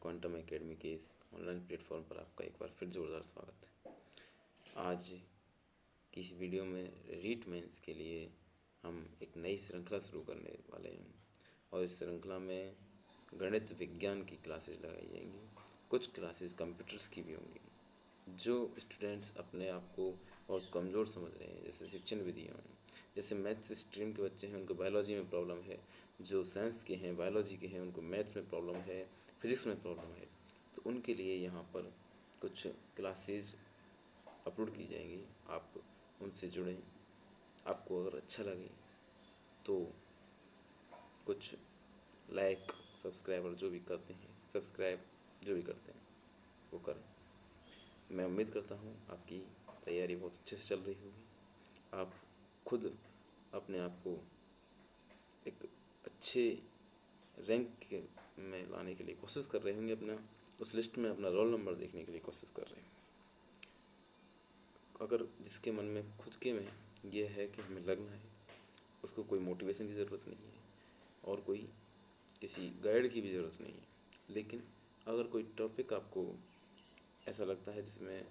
Quantum academy के इस online platform पर आपका एक बार फिर जोरदार स्वागत है। आज की इस वीडियो में रीट मेंस के लिए हम एक नई श्रृंखला शुरू करने वाले हैं और इस श्रृंखला में गणित विज्ञान की क्लासेस लगाई जाएंगी। कुछ क्लासेस कंप्यूटर्स की भी होंगी। जो स्टूडेंट्स अपने आप को बहुत कमज़ोर समझ रहे हैं, जैसे शिक्षण विधियाँ हैं, जैसे मैथ्स स्ट्रीम के बच्चे हैं उनको बायोलॉजी में प्रॉब्लम है, जो साइंस के हैं बायोलॉजी के हैं उनको मैथ्स में प्रॉब्लम है, फिज़िक्स में प्रॉब्लम है, तो उनके लिए यहाँ पर कुछ क्लासेस अपलोड की जाएंगी। आप उनसे जुड़ें। आपको अगर अच्छा लगे तो कुछ लाइक सब्सक्राइबर जो भी करते हैं, सब्सक्राइब जो भी करते हैं वो करें। मैं उम्मीद करता हूँ आपकी तैयारी बहुत अच्छे से चल रही होगी। आप खुद अपने आप को एक अच्छे रैंक में लाने के लिए कोशिश कर रहे होंगे। अपना उस लिस्ट में अपना रोल नंबर देखने के लिए कोशिश कर रहे हैं। अगर जिसके मन में खुद के में ये है कि हमें लगना है, उसको कोई मोटिवेशन की ज़रूरत नहीं है और कोई किसी गाइड की भी ज़रूरत नहीं है। लेकिन अगर कोई टॉपिक आपको ऐसा लगता है जिसमें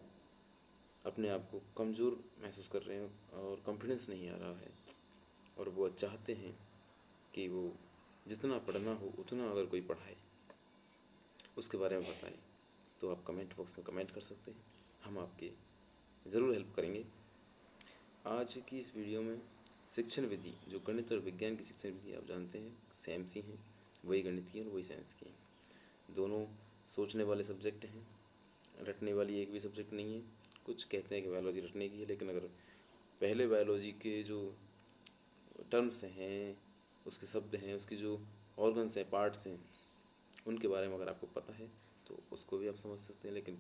अपने आप को कमज़ोर महसूस कर रहे हैं और कॉन्फिडेंस नहीं आ रहा है और वो चाहते हैं कि वो जितना पढ़ना हो उतना अगर कोई पढ़ाए, उसके बारे में बताए, तो आप कमेंट बॉक्स में कमेंट कर सकते हैं। हम आपकी ज़रूर हेल्प करेंगे। आज की इस वीडियो में शिक्षण विधि, जो गणित और विज्ञान की शिक्षण विधि आप जानते हैं सेम सी हैं, वही गणित की और वही साइंस की हैं। दोनों सोचने वाले सब्जेक्ट हैं, रटने वाली एक भी सब्जेक्ट नहीं है। कुछ कहते हैं कि बायोलॉजी रटने की है, लेकिन अगर पहले बायोलॉजी के जो टर्म्स हैं, उसके शब्द हैं, उसकी जो ऑर्गन्स हैं, पार्ट्स हैं, उनके बारे में अगर आपको पता है तो उसको भी आप समझ सकते हैं। लेकिन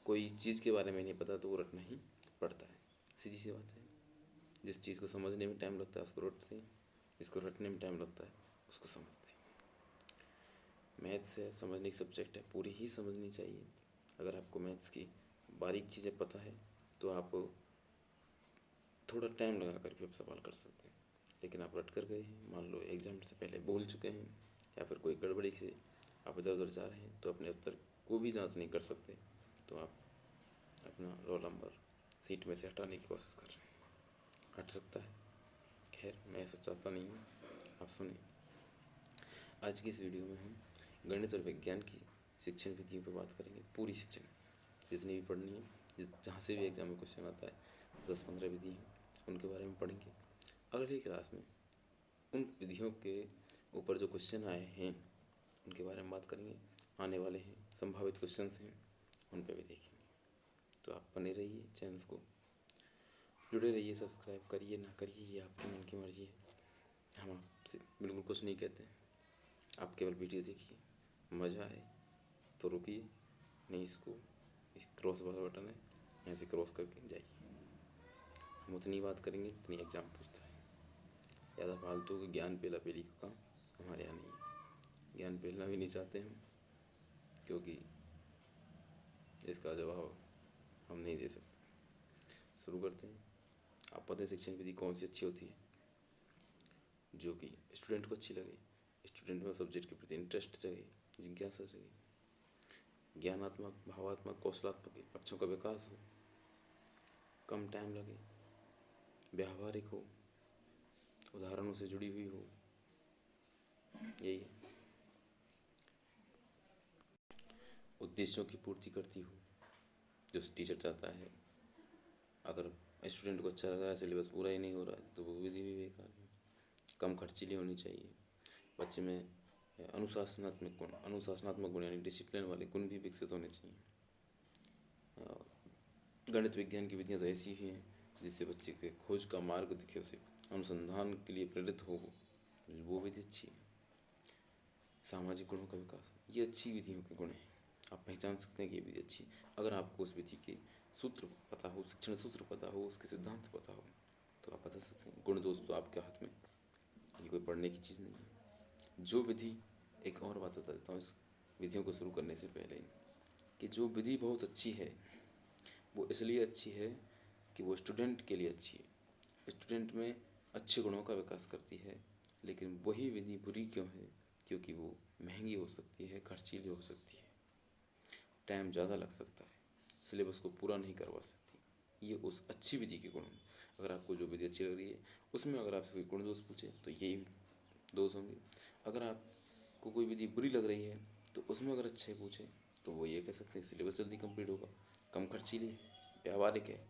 कोई चीज़ के बारे में नहीं पता तो वो रटना ही पड़ता है। सीधी सी बात है। जिस चीज़ को समझने में टाइम लगता है उसको रटते हैं, जिसको रटने में टाइम लगता है उसको समझते हैं। मैथ्स है, समझने की सब्जेक्ट है, पूरी ही समझनी चाहिए। अगर आपको मैथ्स की बारीक चीज़ें पता है तो आप थोड़ा टाइम लगा कर भी आप सवाल कर सकते हैं। लेकिन आप रट कर गए हैं, मान लो एग्ज़ाम से पहले भूल चुके हैं या फिर कोई गड़बड़ी से आप इधर उधर जा रहे हैं, तो अपने उत्तर को भी जांच नहीं कर सकते, तो आप अपना रोल नंबर सीट में से हटाने की कोशिश कर रहे हैं। हट सकता है, खैर मैं ऐसा चाहता नहीं हूँ। आप सुनिए, आज की इस वीडियो में हम गणित और विज्ञान की शिक्षण विधियों पर बात करेंगे। पूरी शिक्षण जितनी भी पढ़नी है, जहाँ से भी एग्जाम में क्वेश्चन आता है, 10-15 विधि हैं, उनके बारे में पढ़ेंगे। अगली क्लास में उन विधियों के ऊपर जो क्वेश्चन आए हैं उनके बारे में बात करेंगे। आने वाले हैं, संभावित क्वेश्चन हैं, उन पर भी देखेंगे। तो आप बने रहिए, चैनल को जुड़े रहिए, सब्सक्राइब करिए ना करिए ये आपकी मन की मर्जी है। हम आपसे बिल्कुल कुछ नहीं कहते हैं। आप केवल वीडियो देखिए, मज़ा आए तो रुकिए, नहीं इस क्रॉस वाला बटन है, यहाँ से क्रॉस करके जाइए। हम उतनी बात करेंगे जितनी एग्ज़ाम पूछता है। ज़्यादा फालतू के ज्ञान पेला पेली का काम हमारे यहाँ नहीं है। ज्ञान पेलना भी नहीं चाहते हम, क्योंकि इसका जवाब हम नहीं दे सकते। शुरू करते हैं। आप पता है शिक्षण विधि कौन सी अच्छी होती है? जो कि स्टूडेंट को अच्छी लगे, स्टूडेंट में सब्जेक्ट के प्रति इंटरेस्ट जगे, जिज्ञासा जगे, ज्ञानात्मक, भावात्मक, कौशलात्मक पक्षों का विकास हो, कम टाइम लगे, व्यावहारिक हो, उदाहरणों से जुड़ी हुई हो। यही है। उद्देश्यों की पूर्ति करती हो, जो टीचर चाहता है। अगर स्टूडेंट को अच्छा लग रहा है, सिलेबस पूरा ही नहीं हो रहा है, तो वो विधि भी बेकार है। कम खर्चीली होनी चाहिए। बच्चे में अनुशासनात्मक गुण यानी डिसिप्लिन वाले गुण भी विकसित होने चाहिए। गणित विज्ञान की विधियाँ तो ऐसी ही हैं जिससे बच्चे के खोज का मार्ग दिखे, उसे अनुसंधान के लिए प्रेरित हो, वो विधि अच्छी है। सामाजिक गुणों का विकास हो, ये अच्छी विधियों के गुण हैं। आप पहचान सकते हैं कि ये विधि अच्छी है अगर आपको उस विधि के सूत्र पता हो, शिक्षण सूत्र पता हो, उसके सिद्धांत पता हो, तो आप बता सकते हैं। गुण दोस्त तो आपके हाथ में, ये कोई पढ़ने की चीज़ नहीं है। जो विधि, एक और बात बता देता हूँ इस विधियों को शुरू करने से पहले, कि जो विधि बहुत अच्छी है वो इसलिए अच्छी है कि वो स्टूडेंट के लिए अच्छी है, स्टूडेंट में अच्छे गुणों का विकास करती है। लेकिन वही विधि बुरी क्यों है? क्योंकि वो महंगी हो सकती है, खर्चीली हो सकती है, टाइम ज़्यादा लग सकता है, सिलेबस को पूरा नहीं करवा सकती। ये उस अच्छी विधि के गुण हैं। अगर आपको जो विधि अच्छी लग रही है उसमें अगर आपसे कोई गुण दोष पूछे तो यही दोष होंगे। अगर आपको कोई विधि बुरी लग रही है तो उसमें अगर अच्छे पूछे तो वो ये कह सकते हैं सिलेबस जल्दी कंप्लीट होगा, कम खर्चीली है, व्यावहारिक है,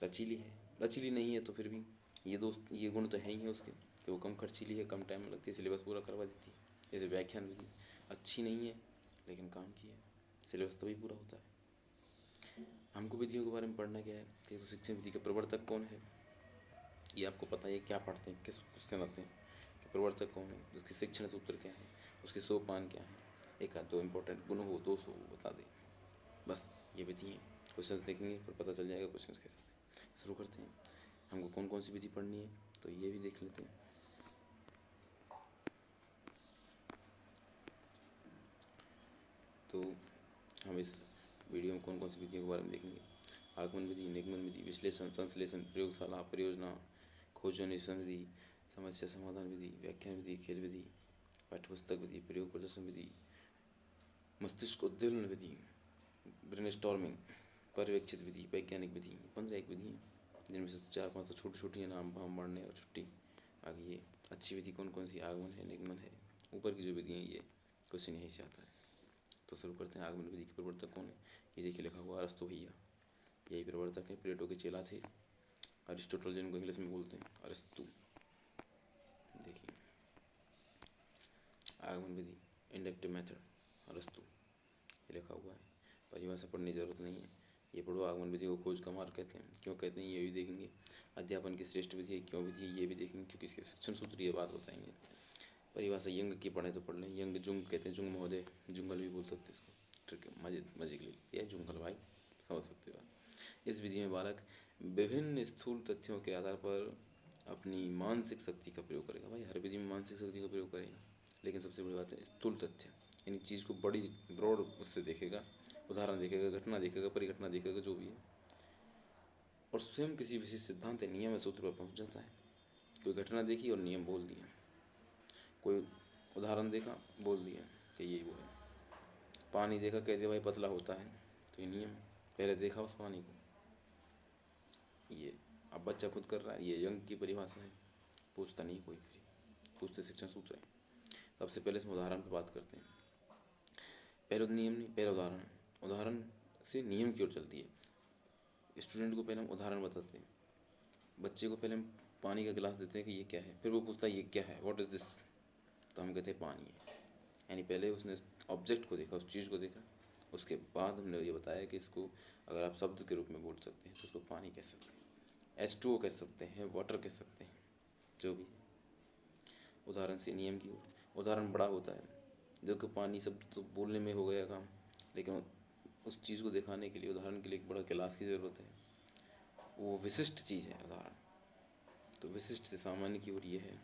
लचीली है। लचीली नहीं है तो फिर भी ये गुण तो है ही है उसके कि वो कम खर्चीली है, कम टाइम लगती है, सिलेबस पूरा करवा देती है। जैसे व्याख्यान विधि अच्छी नहीं है लेकिन काम की है, सिलेबस तभी पूरा होता है। हमको विधियों के बारे में पढ़ना क्या है कि तो शिक्षण विधि का प्रवर्तक कौन है ये आपको पता है, क्या पढ़ते हैं, किस क्वेश्चन आते हैं कि प्रवर्तक कौन है, उसके शिक्षण सूत्र क्या है, उसके सोपान क्या है, एक आध दो इम्पोर्टेंट गुण हो, दोष हो, वो बता दें। बस ये विधि है। क्वेश्चंस देखेंगे फिर पता चल जाएगा क्वेश्चंस कैसे हैं। शुरू करते हैं। हमको कौन कौन सी विधि पढ़नी है तो ये भी देख लेते हैं। तो हम इस वीडियो में कौन कौन सी विधियों के बारे में देखेंगे। आगमन विधि, निगमन विधि, विश्लेषण, संश्लेषण, प्रयोगशाला, परियोजना, खोज अन्वेषण विधि, समस्या समाधान विधि, व्याख्यान विधि, खेल विधि, पाठ्यपुस्तक विधि, प्रयोग प्रदर्शन विधि, मस्तिष्क उद्दोलन विधि, ब्रेनस्टॉर्मिंग, पर्यवेक्षित विधि, वैज्ञानिक विधि। 15 एक विधि हैं जिनमें से 4-5 तो छोटी छोटी है, नाम भाम बढ़ने और छुट्टी। आगे ये अच्छी विधि कौन कौन सी, आगमन है, निगमन है, ऊपर की जो विधियाँ ये क्वेश्चन यहीं से आता है। तो शुरू करते हैं। आगमन विधि के प्रवर्तक कौन है, ये देखिए लिखा हुआ अरस्तु भैया, यही प्रवर्तक है, प्लेटो के चेला थे, अरिस्टोटल जिनको इंग्लिश में बोलते हैं, अरस्तु। देखिए आगमन विधि, इंडक्टिव मेथड, अरस्तु, ये लिखा हुआ है, परिभाषा पढ़ने की जरूरत नहीं है, ये पढ़ो। आगमन विधि को खोज का मार्ग कहते हैं, क्यों कहते हैं ये भी देखेंगे। अध्यापन की श्रेष्ठ विधि है, क्यों विधि है ये भी देखेंगे, क्योंकि इसके शिक्षण सूत्र ये बात बताएंगे। परिभाषा यंग की पढ़े तो पढ़ लें, यंग जुंग कहते हैं, जुंग महोदय, जुंगल भी बोल सकते हैं इसको, ठीक है, मजे मजे के लिए लिखती है जुंगल भाई, समझ सकते हो आप। इस विधि में बालक विभिन्न स्थूल तथ्यों के आधार पर अपनी मानसिक शक्ति का प्रयोग करेगा। भाई हर विधि में मानसिक शक्ति का प्रयोग करेगा, लेकिन सबसे बड़ी बात है स्थूल तथ्य, यानी चीज़ को बड़ी ब्रॉड उससे देखेगा, उदाहरण देखेगा, घटना देखेगा, परिघटना देखेगा, जो भी है, और स्वयं किसी विशेष सिद्धांत नियम या सूत्र पर पहुंच जाता है। कोई घटना देखी और नियम बोल दिया, कोई उदाहरण देखा बोल दिया कि यही वो है, पानी देखा कह दिया भाई पतला होता है, तो ये नियम, पहले देखा उस पानी को, ये अब बच्चा खुद कर रहा है, ये यंग की परिभाषा है, पूछता नहीं कोई, फिर पूछते शिक्षण सूत्र है। सबसे पहले इसमें उदाहरण पर बात करते हैं। पहले नियम नहीं, पहले उदाहरण, उदाहरण से नियम की ओर चलती है। स्टूडेंट को पहले हम उदाहरण बताते हैं, बच्चे को पहले हम पानी का गिलास देते हैं कि ये क्या है, फिर वो पूछता है ये क्या है, व्हाट इज़ दिस, तो हम कहते हैं पानी है। यानी पहले उसने ऑब्जेक्ट को देखा, उस चीज़ को देखा, उसके बाद हमने ये बताया कि इसको अगर आप शब्द के रूप में बोल सकते हैं तो उसको पानी कह सकते हैं, H2O कह सकते हैं, वाटर कह सकते हैं, जो भी। उदाहरण से नियम की ओर। उदाहरण बड़ा होता है, जो कि पानी शब्द तो बोलने में हो गया काम, लेकिन उस चीज़ को दिखाने के लिए, उदाहरण के लिए एक बड़ा गिलास की ज़रूरत है, वो विशिष्ट चीज़ है उदाहरण। तो विशिष्ट से सामान्य की ओर ये है।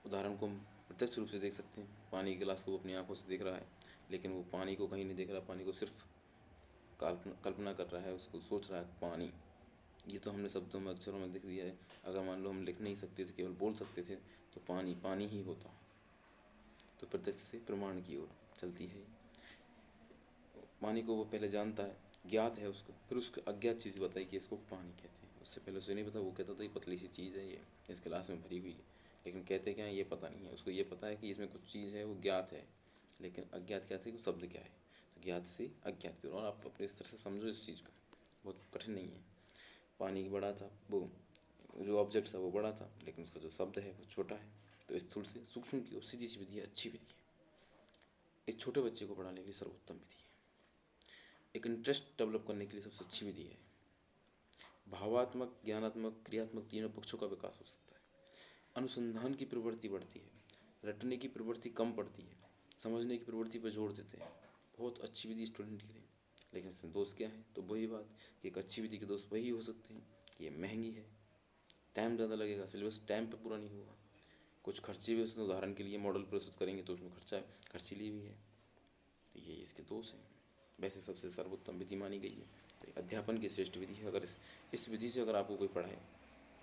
उदाहरण को हम प्रत्यक्ष रूप से देख सकते हैं, पानी के गिलास को वो अपनी आंखों से देख रहा है, लेकिन वो पानी को कहीं नहीं देख रहा, पानी को सिर्फ कल्पना कर रहा है, उसको सोच रहा है पानी। ये तो हमने शब्दों में, अक्षरों में लिख दिया है। अगर मान लो हम लिख नहीं सकते थे, केवल बोल सकते थे, तो पानी पानी ही होता। तो प्रत्यक्ष से प्रमाण की ओर चलती है। पानी को वो पहले जानता है, ज्ञात है उसको, फिर उसको अज्ञात चीज़ बताई कि इसको पानी कहते हैं। उससे पहले उसे नहीं पता, वो कहता था ये पतली सी चीज़ है, ये इस गिलास में भरी हुई है, लेकिन कहते क्या है ये पता नहीं है उसको। ये पता है कि इसमें कुछ चीज़ है, वो ज्ञात है, लेकिन अज्ञात क्या थे, वो शब्द क्या है। तो ज्ञात से अज्ञात की ओर, और आप अपने स्तर से समझो इस चीज़ को, बहुत कठिन नहीं है। पानी बड़ा था, वो जो ऑब्जेक्ट था वो बड़ा था, लेकिन उसका जो शब्द है वो छोटा है। तो स्थूल से सूक्ष्म की ओर सीधी सी विधि है, अच्छी विधि है, एक छोटे बच्चे को पढ़ाने के लिए सर्वोत्तम विधि है, एक इंटरेस्ट डेवलप करने के लिए सबसे अच्छी विधि है। भावात्मक, ज्ञानात्मक, क्रियात्मक तीनों पक्षों का विकास हो सकता है। अनुसंधान की प्रवृत्ति बढ़ती है, रटने की प्रवृत्ति कम पड़ती है, समझने की प्रवृत्ति पर जोर देते हैं। बहुत अच्छी विधि स्टूडेंट के लिए। लेकिन इसमें दोष क्या है, तो वही बात कि एक अच्छी विधि के दोष वही हो सकते हैं कि ये महंगी है, टाइम ज़्यादा लगेगा, सिलेबस टाइम पे पूरा नहीं होगा, कुछ खर्चे भी उसमें, उदाहरण के लिए मॉडल प्रस्तुत करेंगे तो उसमें खर्चीली भी है। तो ये इसके दोष हैं। वैसे सबसे सर्वोत्तम विधि मानी गई है, तो अध्यापन की श्रेष्ठ विधि है। अगर इस विधि से अगर आपको कोई पढ़ाए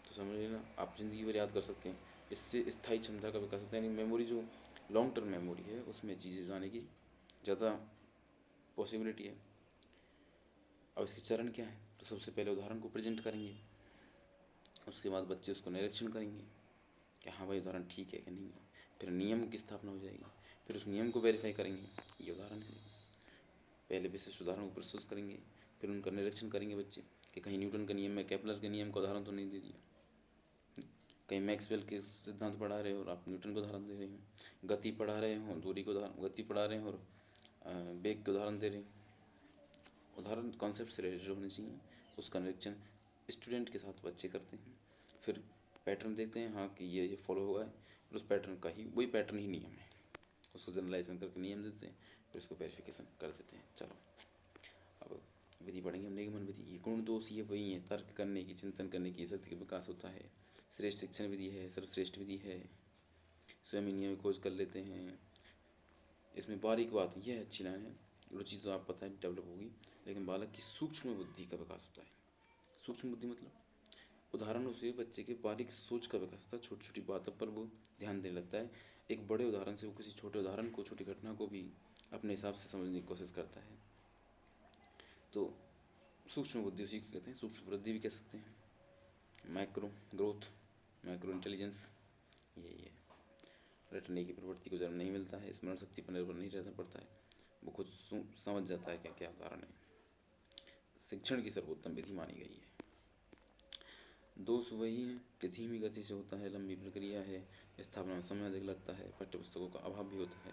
तो समझ लेना आप ज़िंदगी भर याद कर सकते हैं। इससे स्थायी क्षमता का विकास होता है, यानी मेमोरी जो लॉन्ग टर्म मेमोरी है, उसमें चीज़ें जाने की ज़्यादा पॉसिबिलिटी है। अब इसके चरण क्या है, तो सबसे पहले उदाहरण को प्रेजेंट करेंगे, उसके बाद बच्चे उसको निरीक्षण करेंगे कि हाँ भाई उदाहरण ठीक है कि नहीं है, फिर नियम की स्थापना हो जाएगी, फिर उस नियम को वेरीफाई करेंगे, ये उदाहरण है। पहले विशिष्ट उदाहरण को प्रस्तुत करेंगे, फिर उनका निरीक्षण करेंगे बच्चे कि कहीं न्यूटन के नियम में केपलर के नियम का उदाहरण तो नहीं दे दिया, कहीं मैक्सवेल के सिद्धांत पढ़ा रहे हो और आप न्यूटन को उदाहरण दे रहे हो, गति पढ़ा रहे हो दूरी को उदाहरण, गति पढ़ा रहे हो और वेग के उदाहरण दे रहे हो। उदाहरण कॉन्सेप्ट से रिलेटेड होने चाहिए। उसका निरीक्षण स्टूडेंट के साथ बच्चे करते हैं, फिर पैटर्न देखते हैं, हाँ कि ये फॉलो हुआ है, फिर उस पैटर्न का ही वही पैटर्न ही नियम है, उसको जनरलाइजेशन करके नियम देते हैं, फिर उसको वेरिफिकेशन कर देते हैं। चलो अब विधि पढ़ेंगे हम, निगमन विधि। ये गुण दोष ये वही है, तर्क करने की, चिंतन करने की, शक्ति का विकास होता है। श्रेष्ठ शिक्षण विधि है, सर्वश्रेष्ठ विधि है, स्वयं ही नियम खोज कर लेते हैं। इसमें बारीक बात यह अच्छी लाइन है, रुचि तो आप पता है डेवलप होगी, लेकिन बालक की सूक्ष्म बुद्धि का विकास होता है। सूक्ष्म बुद्धि मतलब उदाहरणों से बच्चे के बारीक सोच का विकास होता है, छोटी छोटी बातों पर वो ध्यान देने लगता है। एक बड़े उदाहरण से वो किसी छोटे उदाहरण को, छोटी घटना को भी अपने हिसाब से समझने की कोशिश करता है। तो सूक्ष्म बुद्धि उसी को कहते हैं, सूक्ष्म वृद्धि भी कह सकते हैं, माइक्रो ग्रोथ, माइक्रो इंटेलिजेंस, यही है। रटने की प्रवृत्ति को जन्म नहीं मिलता है, स्मरण शक्ति पर निर्भर नहीं रहना पड़ता है, वो खुद समझ जाता है क्या क्या उदाहरण है। शिक्षण की सर्वोत्तम विधि मानी गई है। दोष वही है कि धीमी गति से होता है, लंबी प्रक्रिया है, स्थापना में समय अधिक लगता है, पाठ्य पुस्तकों का अभाव भी होता है।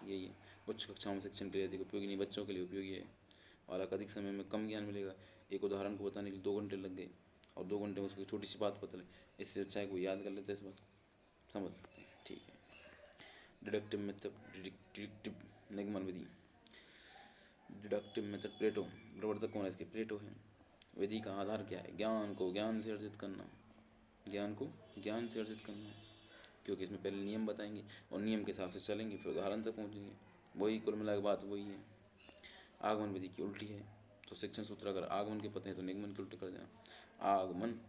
यही है, उच्च कक्षाओं में शिक्षण के लिए अधिक उपयोगी नहीं, बच्चों के लिए उपयोगी है। और अधिक समय में कम ज्ञान मिलेगा। एक उदाहरण को बताने के लिए 2 घंटे लग गए और 2 घंटे में उसको छोटी सी बात पता लगे, इससे अच्छा है कोई याद कर लेते हैं, इस बात को समझ सकते हैं। ठीक है। डिडक्टिव मेथड, डिडक्टिव निगमन विधि। डिडक्टिव मेथड प्लेटो, प्रवर्तक कौन है इसके, प्लेटो है। विधि का आधार क्या है, ज्ञान को ज्ञान से अर्जित करना, ज्ञान को ज्ञान से अर्जित करना, क्योंकि इसमें पहले नियम बताएंगे और नियम के हिसाब से चलेंगे, फिर उदाहरण तक पहुँचेंगे। वही कुल मिला के बात वही है। आगमन विधि की उल्टी है, तो शिक्षण सूत्र अगर आगमन के पते हैं तो निगमन के उल्टे कर देना। आगमन,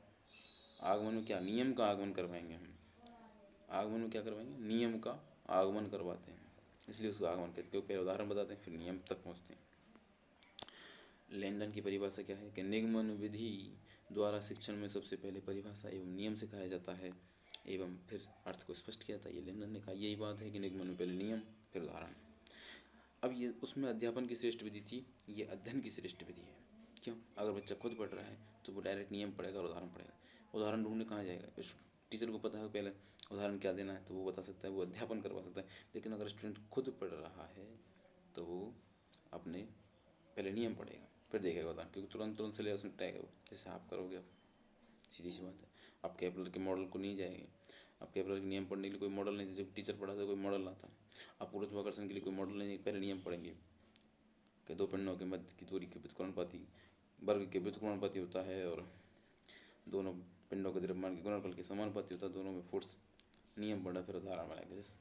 आगमन में क्या, नियम का आगमन करवाएंगे हम, आगमन में क्या करवाएंगे, नियम का आगमन करवाते हैं, इसलिए उसको आगमन कहते हैं, क्योंकि पहले उदाहरण बताते हैं फिर नियम तक पहुँचते हैं। लेनदेन की परिभाषा क्या है कि निगमन विधि द्वारा शिक्षण में सबसे पहले परिभाषा एवं नियम सिखाया जाता है एवं फिर अर्थ को स्पष्ट किया जाता है। ये लेनदेन ने कहा, यही बात है कि निगमन में पहले नियम फिर उदाहरण। अब ये उसमें अध्यापन की श्रेष्ठ विधि थी, ये अध्ययन की श्रेष्ठ विधि है। क्यों, अगर बच्चा खुद पढ़ रहा है तो वो डायरेक्ट नियम पढ़ेगा और उदाहरण पढ़ेगा। उदाहरण ढूंढने कहाँ जाएगा, टीचर को पता है पहले उदाहरण क्या देना है तो वो बता सकता है, वो अध्यापन करवा सकता है। लेकिन अगर स्टूडेंट खुद पढ़ रहा है तो वो अपने पहले नियम पढ़ेगा फिर देखेगा उदाहरण, क्योंकि तुरंत तुरंत सिलेबस निपटाएगा वो, जैसे आप करोगे। अब सीधी सी बात है, आप केपलर के मॉडल को नहीं जाएंगे, आप केपलर के नियम पढ़ने के लिए कोई मॉडल नहीं, जब टीचर पढ़ाता है कोई मॉडल आता है। आप गुरुत्वाकर्षण के लिए कोई मॉडल नहीं, पहले नियम पढ़ेंगे कि 2 पिंडों के मध्य की दूरी के व्युत्क्रमणपाती वर्ग के व्युत्क्रमणपाती होता है और दोनों पिंडों के द्रव्यमान के गुणनफल के समानुपाती होता है, दोनों में फोर्स। नियम पढ़ा फिर उदाहरण बनाएंगे, जैसे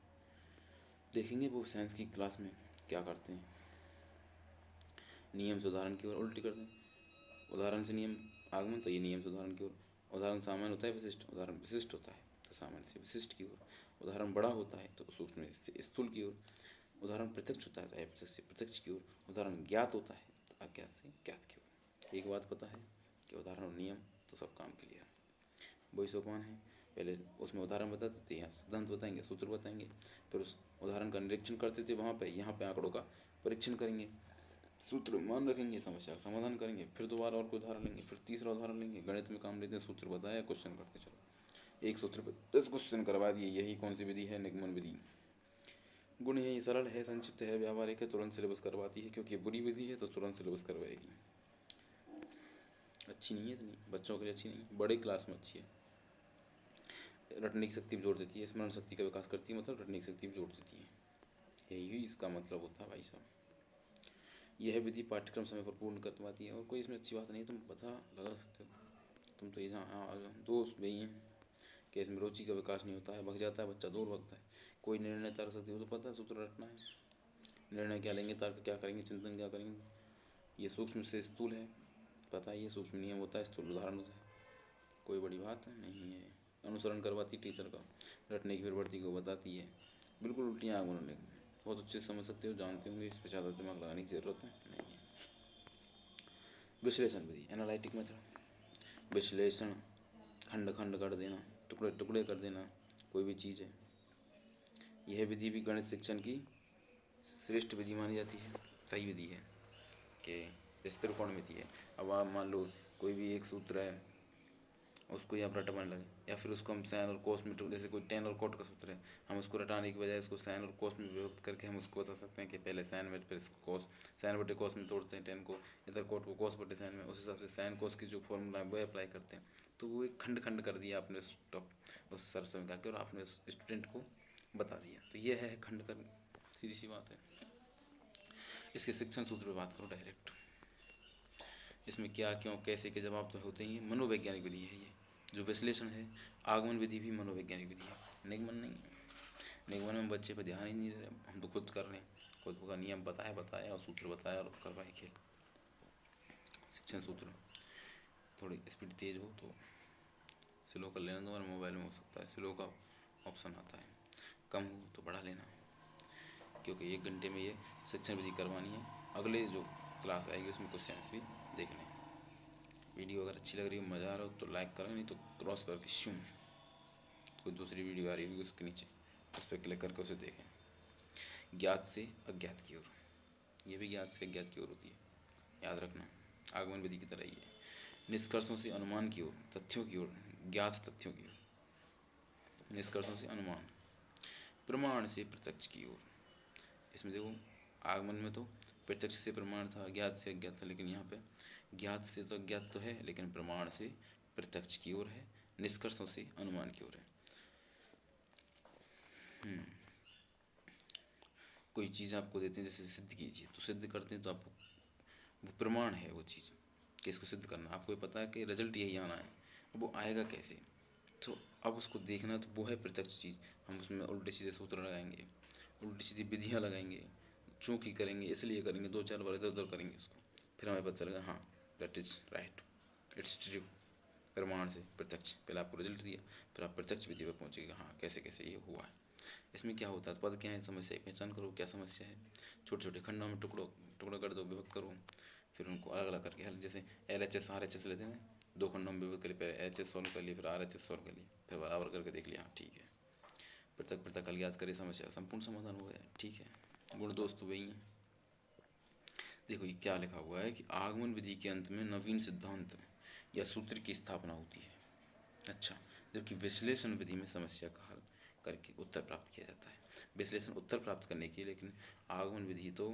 देखेंगे वो साइंस की क्लास में क्या करते हैं, नियम से उदाहरण की ओर उल्टी कर दें, उदाहरण से नियम आगमन, तो ये नियम से उदाहरण की ओर। उदाहरण सामान्य होता है विशिष्ट, उदाहरण विशिष्ट होता है तो सामान्य से विशिष्ट की ओर। उदाहरण बड़ा होता है तो सूक्ष्म से स्थूल की ओर। उदाहरण प्रत्यक्ष होता है तो अप्रत्यक्ष से प्रत्यक्ष की ओर। उदाहरण ज्ञात होता है तो अज्ञात से ज्ञात की ओर। एक बात पता है कि उदाहरण और नियम तो सब काम के लिए वही सोपान है। पहले उसमें उदाहरण बताते थे, यहाँ सिद्धांत बताएंगे, सूत्र बताएंगे, फिर उस उदाहरण का निरीक्षण करते थे वहाँ पे, यहाँ पे आंकड़ों का परीक्षण करेंगे, सूत्र मान रखेंगे, समस्या का समाधान करेंगे, फिर दोबारा और कोई उदाहरण लेंगे, फिर तीसरा उदाहरण लेंगे। गणित में काम लेते हैं, सूत्र बताया, क्वेश्चन करते चलो, एक सूत्र पर 10 क्वेश्चन करवा दिए। यही कौन सी विधि है, निगमन विधि। गुण है, ये सरल है, संक्षिप्त है, व्यावहारिक है, तुरंत सिलेबस करवाती है, क्योंकि ये बुरी विधि है तो तुरंत सिलेबस करवाएगी। अच्छी नहीं है इतनी, बच्चों के लिए अच्छी नहीं है, बड़े क्लास में अच्छी है। रटने की शक्ति भी जोड़ देती है, स्मरण शक्ति का विकास करती है, मतलब रटने की शक्ति भी जोड़ देती है, यही इसका मतलब होता है भाई साहब। यह विधि पाठ्यक्रम समय पर पूर्ण करवाती है, और कोई इसमें अच्छी बात नहीं, तुम पता लगा सकते हो। तुम तो यहाँ दोस्त वही हैं कि इसमें रुचि का विकास नहीं होता है, भग जाता है बच्चा, दूर भगता है। कोई निर्णय तर्क सकती हो तो पता है सूत्र रटना है, निर्णय क्या लेंगे, तर्क क्या करेंगे, चिंतन क्या करेंगे। ये सूक्ष्म से स्थूल है, पता है, ये सूक्ष्म नियम होता है, स्थूल उदाहरण होता है, कोई बड़ी बात नहीं है। अनुसरण करवाती टीचर का, रटने की प्रवृत्ति को बताती है, बिल्कुल उल्टियाँ आग बनने लगेंगी। बहुत अच्छे से समझ सकते हो, जानते होंगे, इस पर ज़्यादा दिमाग लगाने की ज़रूरत है नहीं है। विश्लेषण विधि, एनालिटिक मेथड। विश्लेषण, खंड खंड कर देना, टुकड़े टुकड़े कर देना कोई भी चीज़ है। यह विधि भी गणित शिक्षण की श्रेष्ठ विधि मानी जाती है, सही विधि है कि इस त्रिकोणमिति है। अब आप मान लो कोई भी एक सूत्र है, उसको ही आप रटवाने लगे, या फिर उसको हम साइन और कोस में, जैसे कोई टेन और कोट का सूत्र है, हम उसको रटाने की बजाय उसको साइन और कोस में विभक्त करके हम उसको बता सकते हैं कि पहले साइन में फिर इसको कोस, साइन बटे कोस में तोड़ते हैं टेन को, इधर कोट को कोस बटे साइन में, उस हिसाब से साइन कोस की जो फॉर्मूला है वो अप्लाई करते हैं। तो वो एक खंड खंड कर दिया आपने उस सर समझा के, और आपने उस स्टूडेंट को बता दिया। तो ये है खंड कर, सीधी सी बात है। इसके शिक्षण सूत्र पर बात करो डायरेक्ट। इसमें क्या क्यों कैसे के जवाब तो होते ही हैं। मनोवैज्ञानिक विधि है ये। जो विश्लेषण है, आगमन विधि भी मनोवैज्ञानिक विधि है, निगमन नहीं है। निगमन में बच्चे पर ध्यान ही नहीं दे रहे, हम तो खुद कर रहे हैं, खुद का नियम बताया बताया और सूत्र बताया और करवाए खेल। शिक्षण सूत्र, थोड़ी स्पीड तेज हो तो स्लो कर लेना, तुम्हारे मोबाइल में हो सकता है स्लो का ऑप्शन आता है, कम हो तो बढ़ा लेना, क्योंकि 1 घंटे में ये शिक्षण विधि करवानी है। अगले जो क्लास आएगी उसमें क्वेश्चंस भी देखने हैं। वीडियो अगर अच्छी लग रही हो, मज़ा आ रहा हो तो लाइक करें, नहीं तो क्रॉस करके शूम, कोई दूसरी वीडियो आ रही होगी उसके नीचे, उस पर क्लिक करके उसे देखें। ज्ञात से अज्ञात की ओर, ये भी ज्ञात से अज्ञात की ओर होती है, याद रखना, आगमन विधि की तरह ही है। निष्कर्षों से अनुमान की ओर, तथ्यों की ओर, ज्ञात तथ्यों की ओर। निष्कर्षों से अनुमान, प्रमाण से प्रत्यक्ष की ओर। इसमें देखो, आगमन में तो प्रत्यक्ष से प्रमाण था, ज्ञात से अज्ञात था, लेकिन यहाँ पे ज्ञात से तो अज्ञात तो है, लेकिन प्रमाण से प्रत्यक्ष की ओर है, निष्कर्षों से अनुमान की ओर है। कोई चीज़ आपको देते हैं, जैसे सिद्ध कीजिए, तो सिद्ध करते हैं तो आपको वो प्रमाण है वो चीज़ कि इसको सिद्ध करना, आपको पता है कि रिजल्ट यही आना है, अब वो आएगा कैसे, तो अब उसको देखना, तो वो है प्रत्यक्ष चीज़। हम उसमें उल्टे सीधे सूत्र लगाएंगे, उल्टी सीधी विधियाँ लगाएंगे, चूँकि करेंगे, इसलिए करेंगे, 2-4 बार इधर उधर करेंगे उसको, फिर हमें पता चलेगा हाँ that is right, it's true. प्रमाण से प्रत्यक्ष, पहले आपको रिजल्ट दिया, फिर आप प्रत्यक्ष विधि पर पहुँचेगा, हाँ कैसे कैसे ये हुआ है। इसमें क्या होता है, पद क्या है, समस्या की पहचान करो, क्या समस्या है, छोटे छोटे खंडों में टुकड़ा कर दो, विभक्त करो, फिर उनको अलग अलग करके हल, जैसे LHS RHS लेते हैं, 2 खंडों में विभक्त करिए, पहले LHS सॉल्व कर लिए, फिर RHS सॉल्व कर लिए, फिर बराबर करके देख लिया, हाँ ठीक है, पृथक पृथक हल ज्ञात करिए, समस्या संपूर्ण समाधान हो गया, ठीक है। गुण दोस्त वही हैं। देखो ये क्या लिखा हुआ है कि आगमन विधि के अंत में नवीन सिद्धांत या सूत्र की स्थापना होती है। अच्छा, जबकि विश्लेषण विधि में समस्या का हल करके उत्तर प्राप्त किया जाता है। विश्लेषण उत्तर प्राप्त करने की, लेकिन आगमन विधि तो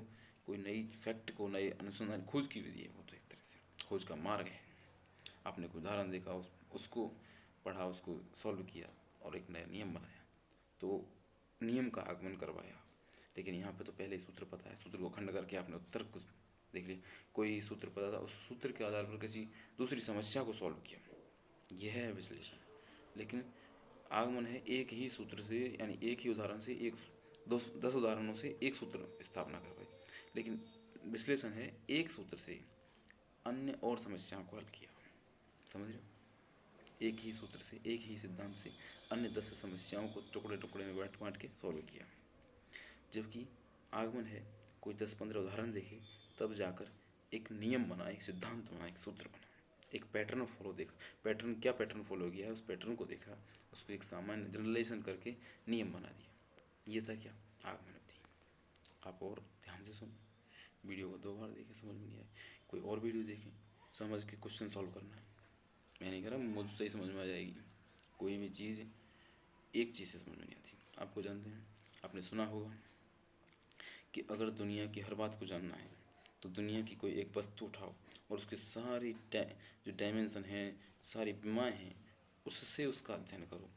कोई नई फैक्ट को, नए अनुसंधान खोज की विधि है, वो तो एक तरह से खोज का मार्ग है। आपने कोई उदाहरण देखा, उसको पढ़ा, उसको सॉल्व किया और एक नया नियम बनाया, तो नियम का आगमन करवाया। लेकिन यहाँ पे तो पहले ही सूत्र पता है, सूत्र को खंड करके आपने उत्तर को देख लिया, कोई सूत्र पता था, उस सूत्र के आधार पर किसी दूसरी समस्या को सॉल्व किया, यह है विश्लेषण। लेकिन आगमन है एक ही सूत्र से, यानी एक ही उदाहरण से, एक 10 उदाहरणों से एक सूत्र स्थापना करवाई, लेकिन विश्लेषण है एक सूत्र से अन्य और समस्याओं को हल किया। समझ रहे हो, एक ही सूत्र से, एक ही सिद्धांत से अन्य 10 समस्याओं को टुकड़े टुकड़े में बांट बांट के सॉल्व किया। जबकि आगमन है कोई 10-15 उदाहरण देखे, तब जाकर एक नियम बना, एक सिद्धांत बना, एक सूत्र बना, एक पैटर्न फॉलो देखा, पैटर्न क्या पैटर्न फॉलो किया है, उस पैटर्न को देखा, उसको एक सामान्य जनरलाइजेशन करके नियम बना दिया। ये था क्या, आगमन विधि। आप और ध्यान से सुन, वीडियो को 2 बार देखें, समझ में नहीं आए कोई और वीडियो देखें, समझ के क्वेश्चन सॉल्व करना है। मैं नहीं कह रहा मुझसे ही समझ में आ जाएगी, कोई भी चीज़ एक चीज़ से समझ में नहीं आती। आपको जानते हैं, आपने सुना होगा कि अगर दुनिया की हर बात को जानना है तो दुनिया की कोई एक वस्तु उठाओ और उसकी सारी जो डायमेंशन हैं, सारी विमाएँ हैं, उससे उसका अध्ययन करो,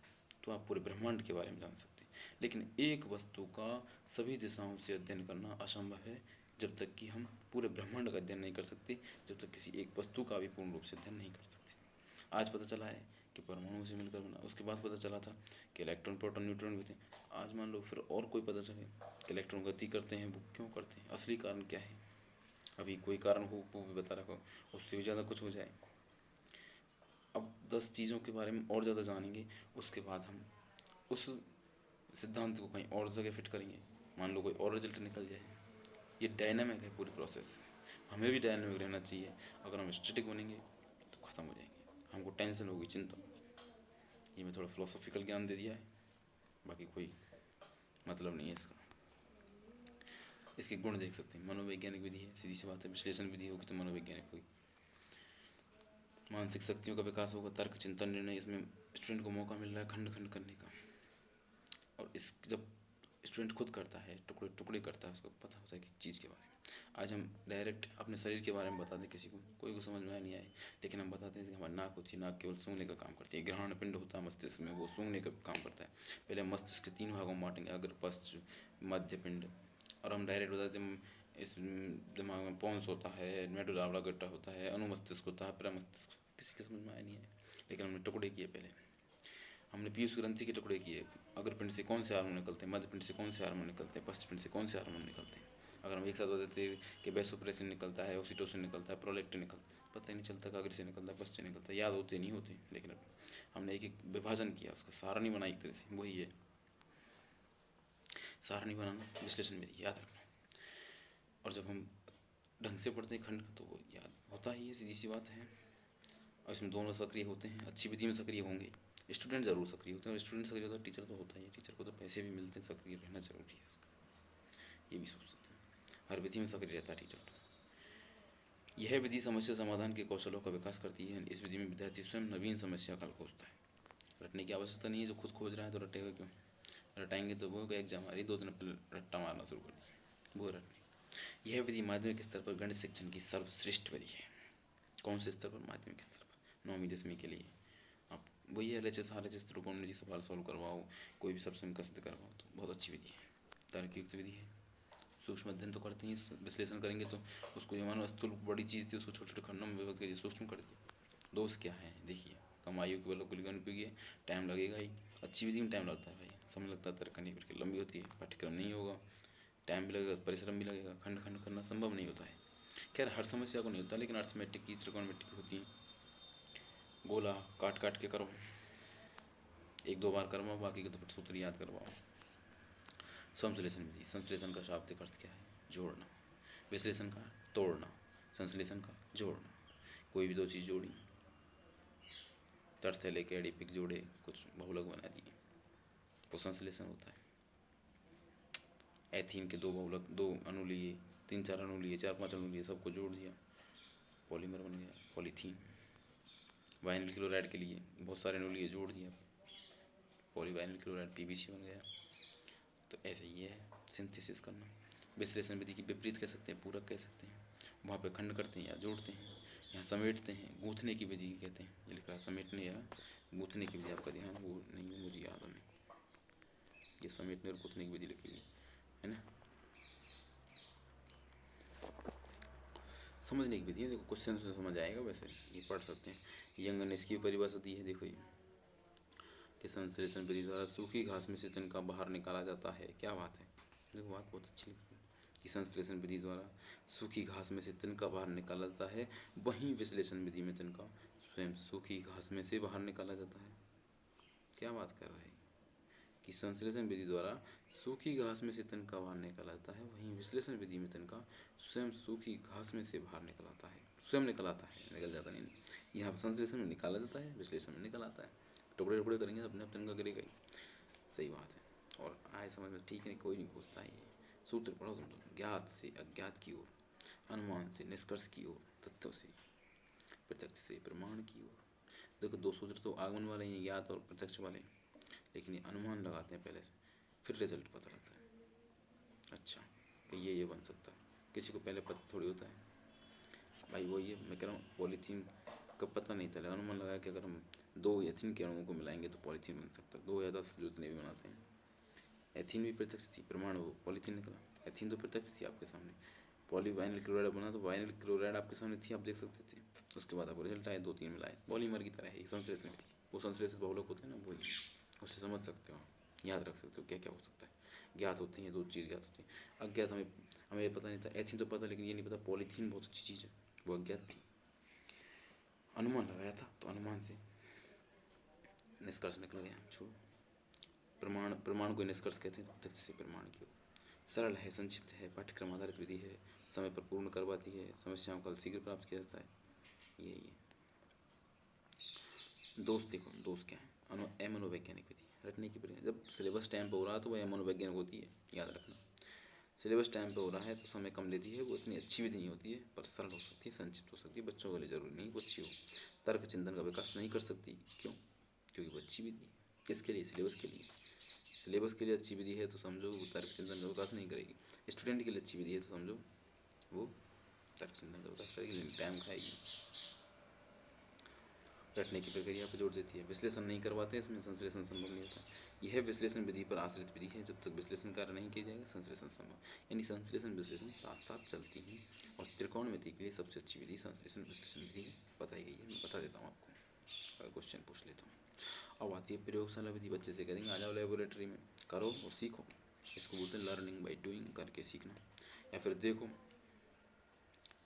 तो आप पूरे ब्रह्मांड के बारे में जान सकते हैं। लेकिन एक वस्तु का सभी दिशाओं से अध्ययन करना असंभव है, जब तक कि हम पूरे ब्रह्मांड का अध्ययन नहीं कर सकते, जब तक किसी एक वस्तु का भी पूर्ण रूप से अध्ययन नहीं कर सकते। आज पता चला है कि परमाणु से मिलकर बना, उसके बाद पता चला था कि इलेक्ट्रॉन प्रोटॉन न्यूट्रॉन भी थे, आज मान लो फिर और कोई पता चले कि इलेक्ट्रॉन गति करते हैं, वो क्यों करते हैं, असली कारण क्या है, अभी कोई कारण हो वो भी बता रखा हो, उससे भी ज़्यादा कुछ हो जाए। अब 10 चीज़ों के बारे में और ज़्यादा जानेंगे, उसके बाद हम उस सिद्धांत को कहीं और जगह फिट करेंगे, मान लो कोई और रिजल्ट निकल जाए। ये डायनामिक है पूरी प्रोसेस, हमें भी डायनामिक रहना चाहिए। अगर हम स्टैटिक बनेंगे तो ख़त्म हो जाएंगे, हमको टेंशन होगी, चिंता। ये मैं थोड़ा फिलोसॉफिकल ज्ञान दे दिया है, बाकी कोई मतलब नहीं है इसका। इसके गुण देख सकते हैं, मनोवैज्ञानिक विधि है, सीधी सी बात है। विश्लेषण विधि होगी तो मनोवैज्ञानिक होगी। मानसिक शक्तियों का विकास होगा, तर्क, चिंतन, निर्णय, इसमें स्टूडेंट को मौका मिल रहा है खंड खंड करने का। और इस जब स्टूडेंट खुद करता है, टुकड़े टुकड़े करता है, उसको पता होता है कि चीज़ के बारे में। आज हम डायरेक्ट अपने शरीर के बारे में बता दें किसी को, कोई को समझ में नहीं आए, लेकिन हम बताते हैं कि हमारी नाक होती है, नाक केवल सूंघने का काम करती है। ग्रहण पिंड होता है मस्तिष्क में, वो सूंघने का काम करता है। पहले हम मस्तिष्क के 3 भागों में बांटेंगे, अग्र, पश्च, मध्य पिंड। और हम डायरेक्ट बताते हैं इस दिमाग में पोन्स होता है, मेडुला ऑब्लांगेटा होता है, अनुमस्तिष्क होता है, प्रमस्तिष्क, किसी के समझ में आया नहीं है। लेकिन हमने टुकड़े किए, पहले हमने पीयूष ग्रंथि के टुकड़े किए। अग्र पिंड से कौन से हार्मोन निकलते हैं, मध्य पिंड से कौन से हार्मोन निकलते हैं, पश्चिम पिंड से कौन से हार्मोन निकलते हैं। अगर हम एक साथ बताते हैं कि वैसोप्रेसिन निकलता है, ऑक्सीटोसिन निकलता है, प्रोलैक्टिन निकलता है, पता ही नहीं चलता कि अग्र से निकलता है, पश्चिम से निकलता है, याद होते नहीं होते। लेकिन हमने एक एक विभाजन किया, उसका सारणी बनाई एक तरह से, वही है सारणी बनाना, विश्लेषण विधि, याद रखना। और जब हम ढंग से पढ़ते हैं खंड तो वो याद होता ही है, सीधी सी बात है। और इसमें दोनों सक्रिय होते हैं, अच्छी विधि में सक्रिय होंगे। स्टूडेंट ज़रूर सक्रिय होते हैं, और स्टूडेंट सक्रिय होता है, टीचर तो होता ही है, टीचर को तो पैसे भी मिलते हैं, सक्रिय रहना जरूरी है उसका, ये भी सोच सकते हैं। हर विधि में सक्रिय रहता है टीचर तो। यह विधि समस्या समाधान के कौशलों का विकास करती है। इस विधि में विद्यार्थी स्वयं नवीन समस्या का हल खोजता है। रटने की आवश्यकता नहीं है, जो खुद खोज रहा है तो रटेगा क्यों। रटाएंगे तो वो एग्जाम आ रही, 2 दिन पहले रट्टा मारना शुरू कर दिया, वो रटने। यह विधि माध्यमिक स्तर पर गणित शिक्षण की सर्वश्रेष्ठ विधि है। कौन से स्तर पर, माध्यमिक स्तर पर, 9वीं 10वीं के लिए। आप वही LHS RHS त्रिकोणमिति सवाल सॉल्व करवाओ, कोई भी सबसे का सिद्ध करवाओ, तो बहुत अच्छी विधि है, तर्कयुक्त विधि है। सूक्ष्म अध्ययन तो करते हैं, विश्लेषण करेंगे तो उसको ये मानो स्थूल बड़ी चीज़ थी, उसको छोटे छोटे खंडों में विभक्त करिए, सूक्ष्म कर दिया। दोष क्या है देखिए, कम आयु के वालों को लिखने उपयोगी है, टाइम लगेगा ही, अच्छी विधि में टाइम लगता है भाई, समय लगता है, तर्क करने करके लंबी होती है, पाठ्यक्रम नहीं होगा, टाइम भी लगेगा, परिश्रम भी लगेगा, खंड खंड करना संभव नहीं होता है। खैर हर समस्या को नहीं होता, लेकिन अर्थमेटिक की, त्रिकोणमिति की होती है। गोला काट काट के करो, 1-2 बार करवाओ, बाकी के तो फिर सूत्र याद करवाओ। संश्लेषण विधि, संश्लेषण का शाब्दिक अर्थ क्या है, जोड़ना। विश्लेषण का तोड़ना, संश्लेषण का जोड़ना। कोई भी 2 चीज़ जोड़ी, तर्थ लेके एडिपिक जोड़े, कुछ बहुलक बना दिए, वो संश्लेषण होता है। एथीन के 2 बहुलक, 2 अणु लिए, 3-4 अणु लिए, 4-5 अणु लिए, सबको जोड़ दिया, पॉलीमर बन गया, पॉलीथीन। वाइनिल क्लोराइड के लिए बहुत सारे अणु लिए, जोड़ दिया, पॉलीवाइनिल क्लोराइड, PVC बन गया। तो ऐसे ही है सिंथेसिस करना। विश्लेषण विधि की विपरीत कह सकते हैं, पूरक कह सकते हैं। वहाँ पे खंड करते हैं या जोड़ते हैं, यहाँ समेटते हैं, गूँथने की विधि कहते हैं। ये लिख रहा है समेटने या गूँथने की विधि, आपका ध्यान वो नहीं है, मुझे याद नहीं, ये समेटने और गूँथने की विधि लिखी हुई है ना। समझने की विधि है, देखो क्वेश्चन से समझ आएगा, वैसे ये पढ़ सकते हैं। यंग ने इसकी परिभाषा दी है, देखो ये कि संश्लेषण विधि द्वारा सूखी घास में से तिनका बाहर निकाला जाता है। क्या बात है, देखो बात बहुत अच्छी लिखी है कि संश्लेषण विधि द्वारा सूखी घास में से तिनका बाहर निकाला जाता है, वहीं विश्लेषण विधि में तिनका स्वयं सूखी घास में से बाहर निकाला जाता है। क्या बात कर रहे हैं कि संश्लेषण विधि द्वारा सूखी घास में से तिनका बाहर निकाला जाता है, वहीं विश्लेषण विधि में तिनका स्वयं सूखी घास में से बाहर निकल आता है। स्वयं निकल आता है, निकल जाता नहीं, यहाँ संश्लेषण में निकाला जाता है, विश्लेषण में निकल आता है। टुकड़े टुकड़े करेंगे अपने आप तिनका गिरेगा ही, सही बात है। और आए समझ में, ठीक है, कोई नहीं पूछता है। ये सूत्र पढ़ो तुम तो, ज्ञात से अज्ञात की ओर, अनुमान से निष्कर्ष की ओर, तथ्यों से प्रत्यक्ष से प्रमाण की ओर। देखो 2 सूत्र तो आगमन वाले हैं, ज्ञात और प्रत्यक्ष वाले, लेकिन ये अनुमान लगाते हैं पहले से, फिर रिजल्ट पता लगता है। अच्छा ये बन सकता है, किसी को पहले पता थोड़ी होता है भाई। वो ये मैं कह रहा हूँ, पॉलीथीन का पता नहीं था, अनुमान लगाया कि अगर हम 2 एथीन के अणुओं को मिलाएंगे तो पॉलीथीन बन सकता है, 2 या 10 जितने भी बनाते हैं। एथीन भी प्रत्यक्ष थी, प्रमाण वो पॉलीथीन निकला। एथीन तो प्रत्यक्ष थी आपके सामने, पॉलीवाइनिल क्लोराइड बना तो वाइनिल क्लोराइड आपके सामने थी, आप देख सकते थे। उसके बाद आपको रिजल्ट आए, 2-3 मिलाए, पॉलीमर की तरह है संश्लेषण विधि। वो संश्लेषित बहुलक होते हैं ना, वही, उससे समझ सकते हो, याद रख सकते हो क्या क्या हो सकता है। ज्ञात होती हैं 2 चीज़ ज्ञात होती हैं। अज्ञात हमें हमें ये पता नहीं था, एथीन तो पता, लेकिन ये नहीं पता पॉलीथीन बहुत अच्छी चीज़ है, वो अज्ञात थी। अनुमान लगाया था तो अनुमान से निष्कर्ष निकल गया। छोड़ो, प्रमाण प्रमाण को निष्कर्ष कहते हैं प्रत्यक्ष से प्रमाण की ओर। सरल है, संक्षिप्त है, पाठ्यक्रम आधारित विधि है, समय पर पूर्ण करवाती है, समस्याओं का हल शीघ्र प्राप्त किया जाता है। यही है। दोष देखो, दोष क्या है? अमनोवैज्ञानिक विधि, रटने की प्रक्रिया। जब सिलेबस टाइम पर हो रहा है तो वह अमनोवैज्ञानिक होती है, याद रखना। सिलेबस टाइम पे हो रहा है तो समय कम लेती है, वो इतनी अच्छी भी नहीं होती है, पर सरल हो सकती है, संक्षिप्त हो सकती है, बच्चों के लिए जरूरी नहीं वो अच्छी हो। तर्क चिंतन का विकास नहीं कर सकती, क्यों? क्योंकि वो अच्छी विधि है। किसके लिए? सिलेबस के लिए। सिलेबस के लिए अच्छी विधि है तो समझो वो तर्क चिंतन का विकास नहीं करेगी। स्टूडेंट के लिए अच्छी विधि है तो समझो वो तर्क चिंतन का विकास करेगी, लेकिन टाइम खाएगी। रटने की प्रक्रिया पर जोड़ देती है। विश्लेषण नहीं करवाते, इसमें संश्लेषण संभव नहीं होता। यह विश्लेषण विधि पर आश्रित विधि है, जब तक विश्लेषण कार्य नहीं किया जाएगा संश्लेषण संभव। यानी संश्लेषण विश्लेषण साथ साथ चलती हैं, और त्रिकोणमिति के लिए सबसे अच्छी विधि संश्लेषण विश्लेषण विधि बताई गई है। मैं बता देता हूँ आपको, अगर क्वेश्चन पूछ लेता हूँ। अब आती है प्रयोगशाला विधि। बच्चे से कहेंगे आ जाओ लेबोरेटरी में, करो और सीखो। इसको बोलते हैं लर्निंग बाई डूइंग, करके सीखना। या फिर देखो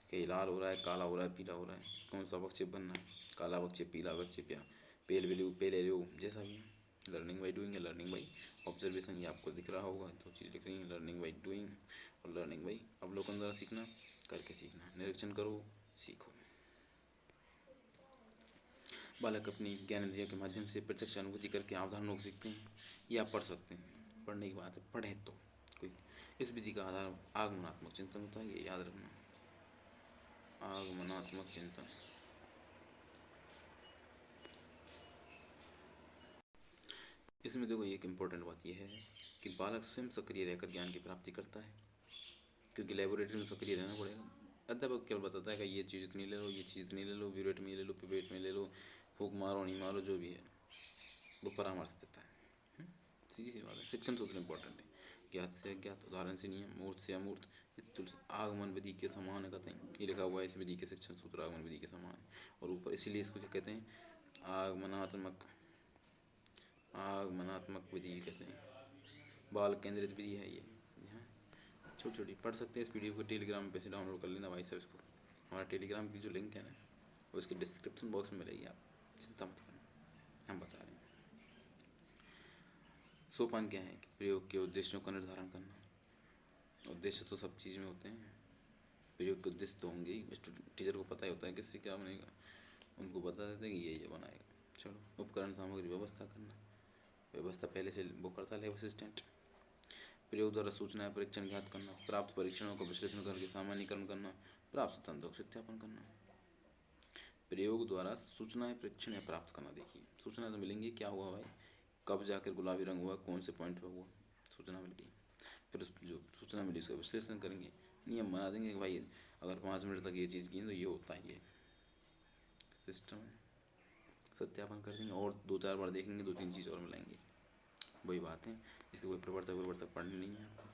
कि लाल हो रहा है, काला हो रहा है, पीला हो रहा है, कौन सा अवक्षेप बनना है, काला अवक्षेप, पीला अवक्षेप, या पेल वैल्यू, पेल एरियो, जैसा भी है। लर्निंग बाई डूइंग या लर्निंग बाई ऑब्जर्वेशन, ये आपको दिख रहा होगा, दो चीज़ लिख रही है, लर्निंग बाई डूइंग और लर्निंग बाई अवलोकन द्वारा सीखना, करके सीखना। निरीक्षण करो, सीखो। बालक अपनी ज्ञानेंद्रियों के माध्यम से प्रत्यक्ष अनुभूति करके अवधारणाओं को सीखते हैं, या पढ़ सकते हैं। पढ़ने की बात है, पढ़ें तो कोई। इस विधि का आधार आगमनात्मक चिंतन होता है, ये याद रखना, आगमनात्मक चिंतन। इसमें देखो एक इम्पोर्टेंट बात यह है कि बालक स्वयं सक्रिय रहकर ज्ञान की प्राप्ति करता है, क्योंकि लेबोरेटरी में सक्रिय रहना पड़ेगा। अध्यापक केवल बताता है कि ये चीज़ इतनी ले लो, ये चीज़ इतनी ले लो, ब्यूरेट में ले लो, पिपेट में ले लो, फूक मारो नहीं मारो, जो भी है वो परामर्श देता है। सीधी सी बात है। शिक्षण सूत्र इंपॉर्टेंट है। ज्ञात से अज्ञात, उदाहरण से नियम, मूर्त से अमूर्त, आगमन विधि के समान है, कहते हैं। ये लिखा हुआ है इस विधि के शिक्षण सूत्र आगमन विधि के समान है। और ऊपर इसीलिए इसको क्या कहते हैं? आगमनात्मक, आगमनात्मक विधि कहते हैं। बाल केंद्रित विधि है ये। छोटी छोटी पढ़ सकते हैं। इस पीडीएफ को टेलीग्राम पे से डाउनलोड कर लेना भाई साहब। इसको हमारा टेलीग्राम की जो लिंक है ना, वो इसके डिस्क्रिप्शन बॉक्स में मिलेगी, आप चिंता मत करना, हम बता रहे हैं। सोपान क्या है कि प्रयोग के उद्देश्यों का निर्धारण करना। उद्देश्य तो सब चीज़ में होते हैं, प्रयोग के उद्देश्य तो होंगे ही। टीचर को पता ही होता है किससे क्या बनेगा, उनको बता देते हैं कि ये बनाएगा। चलो, उपकरण सामग्री व्यवस्था करना। व्यवस्था पहले से वो करता है असिस्टेंट। प्रयोग द्वारा सूचनाएं परीक्षण ज्ञात करना। प्राप्त परीक्षणों का विश्लेषण करके सामान्यीकरण करना। प्राप्त सिद्धांतों का सत्यापन करना। प्रयोग द्वारा सूचनाएं परीक्षण या प्राप्त करना। देखिए सूचना तो मिलेंगी, क्या हुआ भाई, कब जाकर गुलाबी रंग हुआ, कौन से पॉइंट पे हुआ, सूचना मिल गई। फिर उस जो सूचना मिली उसका विश्लेषण करेंगे, नियम बना देंगे कि भाई अगर 5 मिनट तक ये चीज़ की तो ये होता है, ये सिस्टम है। सत्यापन कर देंगे, और 2-4 बार देखेंगे, 2-3 चीज़ और मिलाएंगे। वही बात है, इसके कोई प्रवर्तक पढ़नी नहीं है आपको,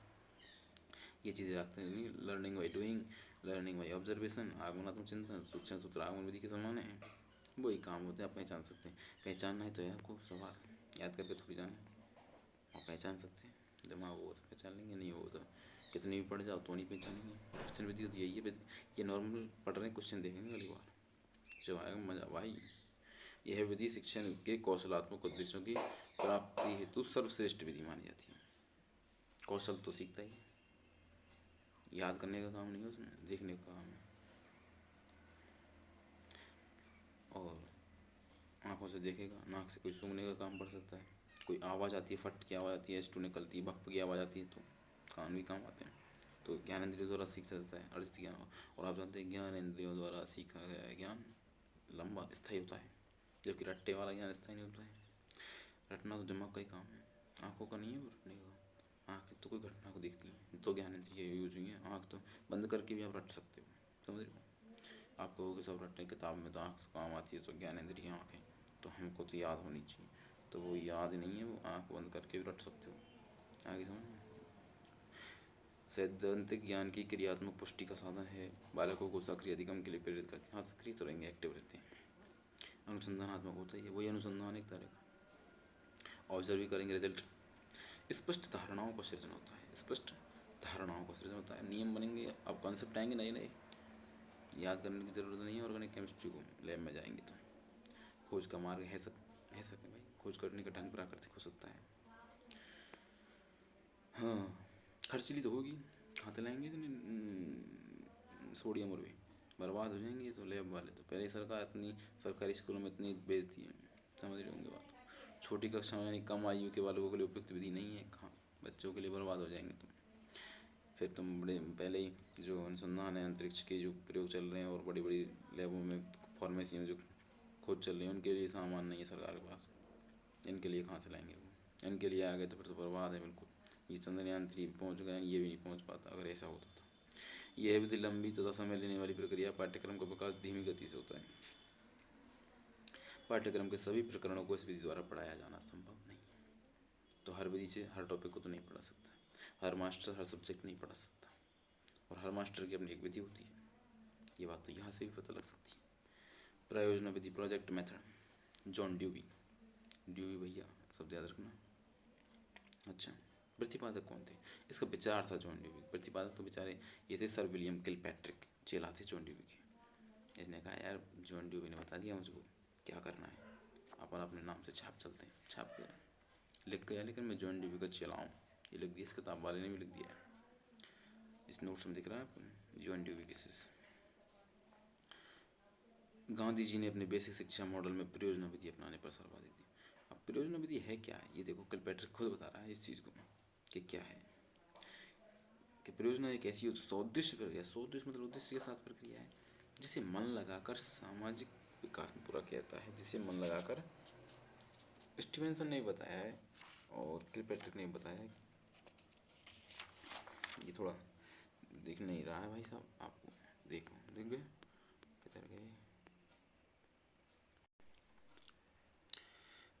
ये चीज़ें रखते हैं। Learning by doing, learning by observation, आगमनात्मक चिंतन, शिक्षण सूत्र आगमन विधि के समान है। वही काम होते हैं, आप पहचान सकते हैं। पहचानना है तो है आपको, सवाल याद करके थोड़ी जाना है, आप पहचान सकते हैं। दिमाग हो तो पहचान लेंगे, नहीं हो तो कितनी भी पढ़ जाओ तो नहीं पहचानेंगे। क्वेश्चन विधि तो यही है, ये नॉर्मल पढ़ रहे हैं, क्वेश्चन देखेंगे अगली बार जब आएगा मजा भाई। यह विधि शिक्षण के कौशलात्मक उद्देश्यों की प्राप्ति हेतु सर्वश्रेष्ठ विधि मानी जाती है। कौशल तो सीखता ही, याद करने का काम नहीं है उसमें, देखने का काम है। और आंखों से देखेगा, नाक से कोई सूंघने का काम पड़ सकता है, कोई आवाज़ आती है, फट की आवाज़ आती है, एस्टू निकलती है, भप की आवाज़ आती है, तो कान भी काम आते हैं। तो ज्ञान इंद्रियों द्वारा सीख सकता है, अर्जित ज्ञान। और आप जानते हैं ज्ञान इंद्रियों द्वारा सीखा गया ज्ञान लंबा स्थायी होता है, जबकि रट्टे वाला ज्ञान स्थायी नहीं होता है। रटना तो दिमाग का ही काम है, आँखों का नहीं है वो रटने का। आँखें तो कोई घटना को देखती हैं, तो ज्ञान इंद्रिय यूज हुई है। आँख तो बंद करके भी आप रट सकते हो, समझ रहे हो। आप कहोगे सब रटने किताब में तो आँख काम आती है, तो ज्ञान इंद्रिय आँख है, तो हमको तो याद होनी चाहिए, तो वो याद नहीं है, वो आँख बंद करके भी रट सकते हो। आगे समझ। सैद्धांतिक ज्ञान की क्रियात्मक पुष्टि का साधन है, बालकों को सक्रिय अधिगम के लिए प्रेरित करते हैं। हाँ, सक्रिय तो रहेंगे, एक्टिव रहते हैं। अनुसंधानात्मक होता है, वही अनुसंधान एक तरह का। ऑब्जर्व भी करेंगे, रिजल्ट। स्पष्ट धारणाओं का सृजन होता है, स्पष्ट धारणाओं का सृजन होता है। नियम बनेंगे, अब कॉन्सेप्ट आएंगे नए नए, याद करने की ज़रूरत नहीं है। ऑर्गेनिक केमिस्ट्री को लैब में जाएंगे तो खोज का मार्ग है सके भाई, खोज करने का ढंग प्राकृतिक हो सकता है। हाँ, खर्चीली तो होगी, कहाँ से लाएंगे इतने सोडियम और भी, बर्बाद हो जाएंगे। ये तो लैब वाले तो पहले ही सरकार इतनी सरकारी स्कूलों में इतनी बेचती है, समझ रहे होंगे बात। छोटी कक्षा में यानी कम आयु के बालकों के लिए उपयुक्त विधि नहीं है, कहाँ बच्चों के लिए बर्बाद हो जाएंगे तुम। फिर तुम बड़े पहले ही जो अनुसंधान है अंतरिक्ष के जो प्रयोग चल रहे हैं और बड़ी बड़ी लैबों में फार्मेसी में जो खोज चल रही है उनके लिए सामान नहीं है सरकार के पास, इनके लिए कहाँ से लाएंगे वो। इनके लिए आ गए तो फिर तो बर्बाद है बिल्कुल। ये चंद्रयान 3 पहुँच गए, ये भी नहीं पहुँच पाता अगर ऐसा होता तो। यह विधि लंबी तथा समय लेने वाली प्रक्रिया, पाठ्यक्रम का विकास धीमी गति से होता है। पाठ्यक्रम के सभी प्रकरणों को इस विधि द्वारा पढ़ाया जाना संभव नहीं। तो हर विधि से हर टॉपिक को तो नहीं पढ़ा सकता, हर मास्टर हर सब्जेक्ट नहीं पढ़ा सकता, और हर मास्टर की अपनी एक विधि होती है। ये बात तो यहाँ से भी पता लग सकती है। प्रयोजना विधि, project method, John Dewey. Dewey भैया शब्द याद रखना। अच्छा, प्रतिपादक कौन थे? इसका विचार था जॉन ड्यूवी। प्रतिपादक तो बेचारे ये थे सर विलियम किलपैट्रिक, चेला थे जॉन ड्यूवी के। इसने कहा यार जॉन ड्यूवी ने बता दिया मुझको क्या करना है, अपन अपने नाम से छाप चलते हैं। छाप गया, लिख गया, लेकिन मैं जॉन ड्यूवी का चेला हूँ, ये लिख दिया। इस किताब वाले ने भी लिख दिया है, इस नोट्स में दिख रहा है आपको, जॉन ड्यूवी की। गांधी जी ने अपने बेसिक शिक्षा मॉडल में प्रयोजना विधि अपनाने पर सर्वाधिक दी। अब प्रयोजना विधि है क्या, ये देखो किलपैट्रिक खुद बता रहा है इस चीज़ को कि क्या है। कि प्रयोजना एक ऐसी सौद्देश्य प्रक्रिया, सौद्देश्य मतलब उद्देश्य के साथ प्रक्रिया है, जिसे मन लगाकर सामाजिक विकास में पूरा किया जाता है। जिसे मन लगाकर, स्टीवेंसन ने बताया है और किलपैट्रिक ने बताया है। ये थोड़ा दिख नहीं रहा है भाई साहब आपको, देखो दिख गए किधर गए।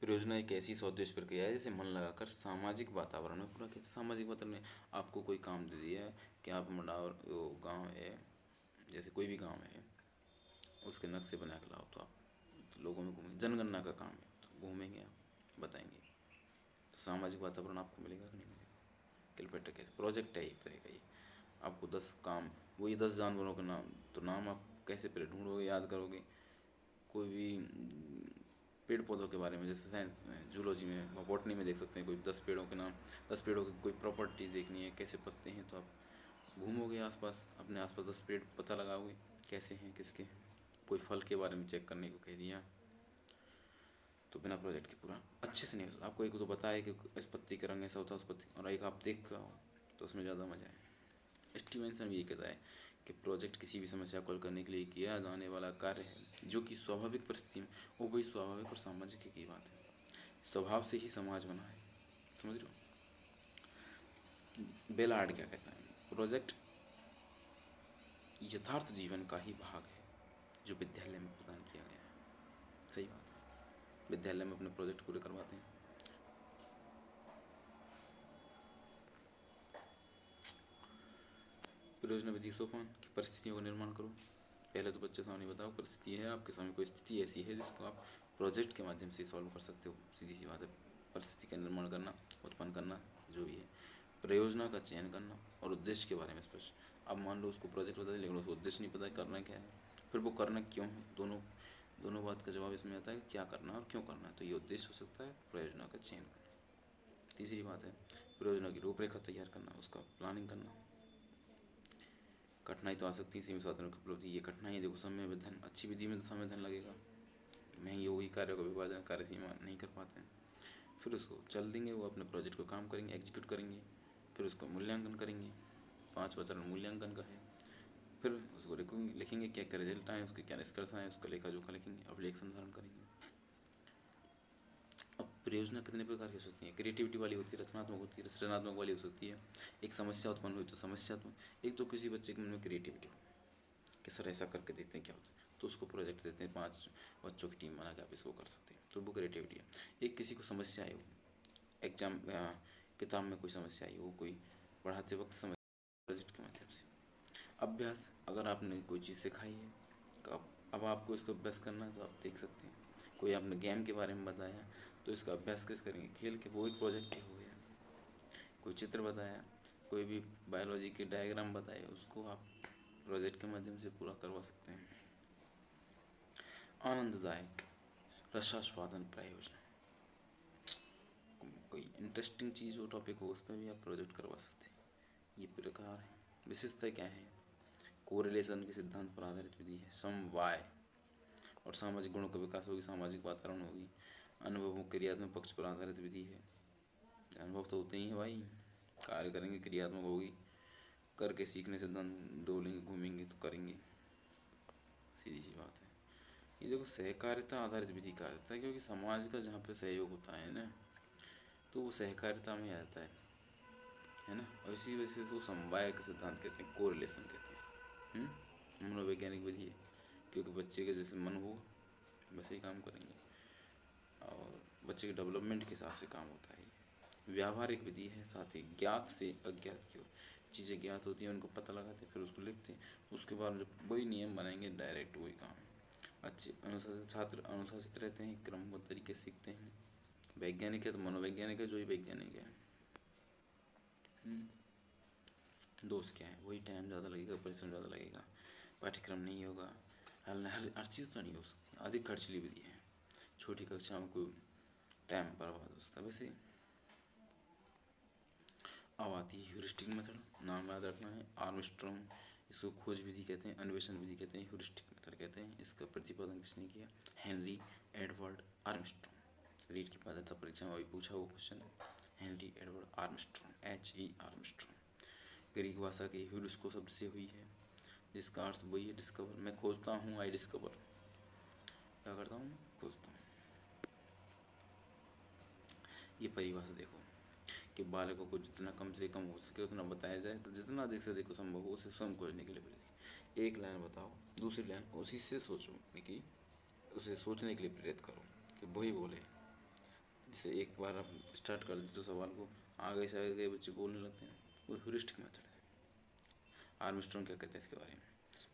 परियोजना एक ऐसी स्वदेश प्रक्रिया है जिसे मन लगाकर सामाजिक वातावरण में पूरा किया। सामाजिक वातावरण में आपको कोई काम दे दिया कि आप मंडावर गांव है, जैसे कोई भी गांव है, उसके नक्शे बना के लाओ, तो आप तो लोगों में घूमेंगे, जनगणना का काम है तो घूमेंगे आप बताएंगे, तो सामाजिक वातावरण आपको मिलेगा कि नहीं मिलेगा। कैलकुलेटर कैसे प्रोजेक्ट है एक तरह का ये, आपको 10 काम, वही 10 जानवरों के नाम, तो नाम आप कैसे पहले ढूंढोगे, याद करोगे। कोई भी पेड़ पौधों के बारे में, जैसे साइंस में जूलॉजी में बॉटनी में देख सकते हैं, कोई 10 पेड़ों के नाम, 10 पेड़ों की कोई प्रॉपर्टीज देखनी है, कैसे पत्ते हैं, तो आप घूमोगे आसपास, अपने आसपास 10 पेड़ पता लगाओगे कैसे हैं किसके हैं। कोई फल के बारे में चेक करने को कह दिया तो बिना प्रोजेक्ट के पूरा अच्छे से नहीं हो सकता। आपको एक तो बताया कि इस पत्ती का रंग ऐसा होता है उस पत्ती, और एक आप देख कर आओ तो उसमें ज़्यादा मजा है। स्टीवेंसन भी ये कहता है कि प्रोजेक्ट किसी भी समस्या को हल करने के लिए किया जाने वाला कार्य है जो कि स्वाभाविक परिस्थिति में, वो वही स्वाभाविक और सामाजिक की बात है। स्वभाव से ही समाज बना है, समझ रहे हो। बेलार्ड क्या कहता है, प्रोजेक्ट यथार्थ जीवन का ही भाग है जो विद्यालय में प्रदान किया गया है। सही बात है, विद्यालय में अपने प्रोजेक्ट पूरे करवाते हैं। प्रयोजना विधि सोपान की परिस्थितियों का निर्माण करो। पहले तो बच्चे सामने बताओ परिस्थिति है, आपके सामने कोई स्थिति ऐसी है जिसको आप प्रोजेक्ट के माध्यम से सॉल्व कर सकते हो। सीधी सी बात है, परिस्थिति का निर्माण करना, उत्पन्न करना, जो भी है। प्रयोजना का चयन करना और उद्देश्य के बारे में स्पष्ट। अब मान लो उसको प्रोजेक्ट पता है लेकिन उसको उद्देश्य नहीं पता है करना क्या है, फिर वो करना क्यों है, दोनों दोनों बात का जवाब इसमें आता है कि क्या करना है और क्यों करना है। तो ये उद्देश्य हो सकता है, प्रयोजना का चयन करना। तीसरी बात है प्रयोजना की रूपरेखा तैयार करना, उसका प्लानिंग करना। कठिनाई तो आ सकती है सीमित साधनों की उपलब्धि, ये कठिनाई देखो, समय में धन, अच्छी विधि में तो समय धन लगेगा, महंगी होगी, कार्यों का विभाजन, कार्य सीमा नहीं कर पाते हैं। फिर उसको चल देंगे, वो अपने प्रोजेक्ट को काम करेंगे, एग्जीक्यूट करेंगे, फिर उसका मूल्यांकन करेंगे। 5वां चरण मूल्यांकन का है। फिर उसको लिखेंगे क्या क्या रिजल्ट आए, उसके क्या निष्कर्ष आए, उसका लेखा जोखा लिखेंगे, अभिलेख संधारण करेंगे। अब परियोजना कितने प्रकार की हो सकती है, क्रिएटिविटी वाली होती है, रचनात्मक होती है, सृजनात्मक वाली हो सकती है। एक समस्या उत्पन्न हुई तो समस्यात्मक, एक तो किसी बच्चे के मन में क्रिएटिविटी हो कि सर ऐसा करके देखते हैं क्या होता है, तो उसको प्रोजेक्ट देते हैं, 5 बच्चों की टीम बना के आप इसको कर सकते हैं, तो वो क्रिएटिविटी है। एक किसी को समस्या आई हो, एग्जाम किताब में कोई समस्या आई हो, कोई पढ़ाते वक्त समस्या, प्रोजेक्ट के माध्यम से। अभ्यास, अगर आपने कोई चीज़ सिखाई है अब आपको इसको अभ्यास करना है तो आप देख सकते हैं। कोई आपने गेम के बारे में बताया तो इसका अभ्यास कैसे करेंगे, खेल के, वो एक प्रोजेक्ट ही हो गया। कोई चित्र बताया, कोई भी बायोलॉजी के डायग्राम बताए, उसको आप प्रोजेक्ट के माध्यम से पूरा करवा सकते हैं। आनंददायक रसास्वादन प्रयोजना, कोई इंटरेस्टिंग चीज़ हो, टॉपिक हो, उस पर भी आप प्रोजेक्ट करवा सकते हैं। ये प्रकार है। विशेषता क्या है? कोरिलेशन के सिद्धांत पर आधारित विधि है। समवाय और सामाजिक गुणों का विकास होगी, सामाजिक वातावरण होगी। अनुभवों क्रियात्मक पक्ष पर आधारित विधि है। अनुभव तो होते ही है भाई, कार्य करेंगे क्रियात्मक होगी, करके सीखने सिद्धांत, डोलेंगे घूमेंगे तो करेंगे, सीधी सी बात है। ये देखो सहकारिता आधारित विधि कहा जाता है, क्योंकि समाज का जहाँ पे सहयोग होता है ना, तो वो सहकारिता में आता है ना। और इसी वजह से उसको समवाय का सिद्धांत कहते हैं, कोरिलेशन कहते हैं। मनोवैज्ञानिक विधि है, क्योंकि बच्चे के जैसे मन हो वैसे ही काम करेंगे, और बच्चे के डेवलपमेंट के हिसाब से काम होता है। व्यावहारिक विधि है, साथ ही ज्ञात से अज्ञात की ओर। चीज़ें ज्ञात होती हैं, उनको पता लगाते हैं, फिर उसको लिखते हैं, उसके बाद जब वही नियम बनाएंगे, डायरेक्ट वही काम। अच्छे अनुशासित छात्र अनुशासित रहते हैं, क्रमबद्ध तरीके से सीखते हैं। वैज्ञानिक है तो मनोवैज्ञानिक है, जो ही वैज्ञानिक है। दोष क्या है? वही टाइम ज़्यादा लगेगा, परिश्रम ज़्यादा लगेगा, पाठ्यक्रम नहीं होगा, हर चीज़ तो नहीं हो सकती, अधिक खर्चीली विधि है, छोटी कक्षाओं को टाइम बर्बाद हो सकता है। वैसे अब आती है ह्यूरिस्टिक मेथड, नाम याद रखना है, आर्मस्ट्रॉन्ग। इसको खोज विधि कहते हैं, अन्वेषण विधि कहते हैं, ह्यूरिस्टिक मेथड कहते हैं। इसका प्रतिपादन किसने किया? Henry Edward Armstrong. रीट की पात्रता परीक्षा में अभी पूछा हुआ क्वेश्चन है, Henry Edward Armstrong, HE Armstrong. Greek भाषा की ह्यूरिस्को शब्द से हुई है, जिसका अर्थ वही है, डिस्कवर। मैं खोजता हूँ, आई डिस्कवर। क्या करता हूँ? खोजता हूँ। ये परिभाषा देखो कि बालकों को जितना कम से कम हो सके उतना बताया जाए, तो जितना अधिक से अधिक संभव हो उसे स्वयं खोजने के लिए प्रेरित। एक लाइन बताओ, दूसरी लाइन उसी से सोचो, कि उसे सोचने के लिए प्रेरित करो कि वही बोले। जैसे एक बार आप स्टार्ट कर देते तो सवाल को, आगे से आगे बच्चे बोलने लगते हैं, वो ह्यूरिस्टिक मेथड है। आर्मस्ट्रॉन्ग क्या कहते हैं इसके बारे में,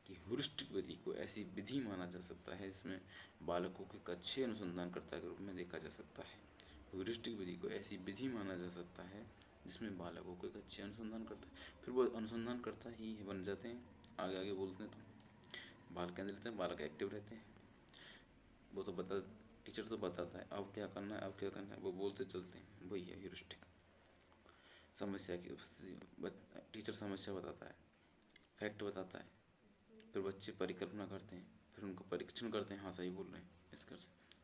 कि ह्यूरिस्टिक विधि को ऐसी विधि माना जा सकता है जिसमें बालकों को एक अच्छे अनुसंधानकर्ता के रूप में देखा जा सकता है। ह्यूरिस्टिक विधि को ऐसी विधि माना जा सकता है जिसमें बालकों को एक अच्छे अनुसंधान करता है, फिर वो अनुसंधान करता ही बन जाते हैं, आगे आगे बोलते हैं तो बाल केंद्र रहते हैं, बालक एक्टिव रहते हैं। वो तो बता टीचर तो बताता है अब क्या करना है, अब क्या करना है, वो बोलते चलते हैं, वही है ह्यूरिस्टिक। समस्या की उपस्थिति, टीचर समस्या बताता है, फैक्ट बताता है, फिर बच्चे परिकल्पना करते हैं, फिर उनको परीक्षण करते हैं, हाँ सही बोल रहे हैं।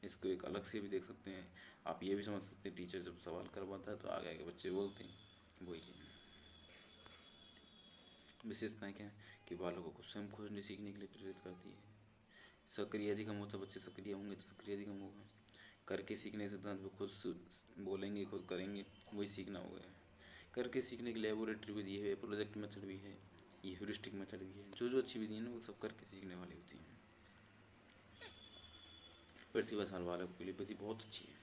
इसको एक अलग से भी देख सकते हैं आप, ये भी समझ सकते हैं, टीचर जब सवाल करवाता है तो आगे आगे बच्चे बोलते हैं, वही है। विशेषताएं क्या है? कि बालकों को स्वयं खोजने सीखने के लिए प्रेरित करती है। सक्रिय अधिगम होता है, बच्चे सक्रिय होंगे तो सक्रिय अधिगम होगा। करके सीखने के सिद्धांत में खुद बोलेंगे, खुद करेंगे, वही सीखना हो गया है। करके सीखने की लेबोरेटरी विधि है, प्रोजेक्ट मेथड भी है, ये ह्यूरिस्टिक मेथड भी है। जो जो अच्छी विधि है ना, वो सब करके सीखने वाली होती हैं। प्रतिभाशाली बालकों के लिए विधि बहुत अच्छी है,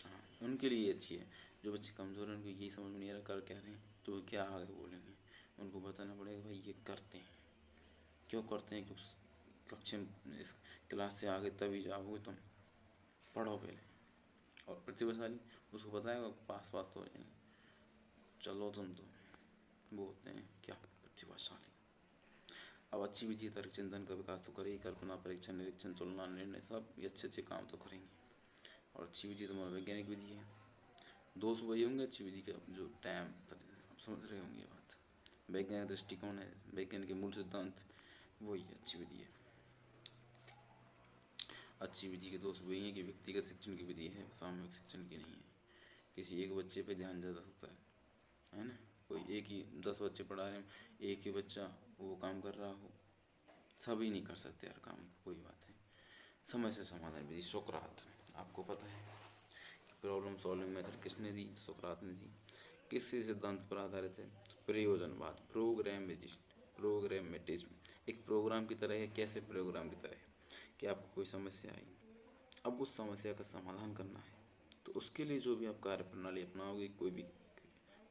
हाँ उनके लिए अच्छी है। जो बच्चे कमज़ोर हैं, उनको यही समझ में नहीं आ रहा कर क्या रहे हैं, तो क्या आगे बोलेंगे, उनको बताना पड़ेगा भाई ये करते हैं, क्यों करते हैं, क्योंकि कक्षा में इस क्लास से आगे तभी जाओगे तुम, पढ़ो पहले। और प्रतिभाशाली उसको बताएगा, पास पास तो हो जाएंगे, चलो तुम तो, वो होते हैं क्या? प्रतिभाशाली। अब अच्छी विधि तर्क चिंतन का विकास तो करेगी, कल्पना, परीक्षण, निरीक्षण, तुलना, निर्णय, सब ये अच्छे अच्छे काम तो करेंगे। और अच्छी विधि तो मनोवैज्ञानिक विधि है। दोष वही होंगे अच्छी विधि का, जो टाइम, आप समझ रहे होंगे ये बात। वैज्ञानिक दृष्टिकोण है, वैज्ञानिक के मूल सिद्धांत, वही अच्छी विधि है। अच्छी विधि के दोष वही हैं कि व्यक्तिगत शिक्षण की विधि है, सामूहिक शिक्षण की नहीं है। किसी एक बच्चे पे ध्यान ज़्यादा सकता है ना। कोई एक ही 10 बच्चे पढ़ा रहे हैं, एक ही बच्चा वो काम कर रहा हो, सभी नहीं कर सकते हर काम, कोई बात है। समस्या समाधान विधि, सोक्रात, आपको पता है कि प्रॉब्लम सॉल्विंग मेथड किसने दी? सोक्रात ने दी। किस सिद्धांत पर आधारित है? प्रयोजनवाद, प्रोग्रामेटिज्म। एक प्रोग्राम की तरह है, कैसे प्रोग्राम की तरह है कि आपको कोई समस्या आई, अब उस समस्या का समाधान करना है, तो उसके लिए जो भी आप कार्य प्रणाली अपनाओगे, कोई भी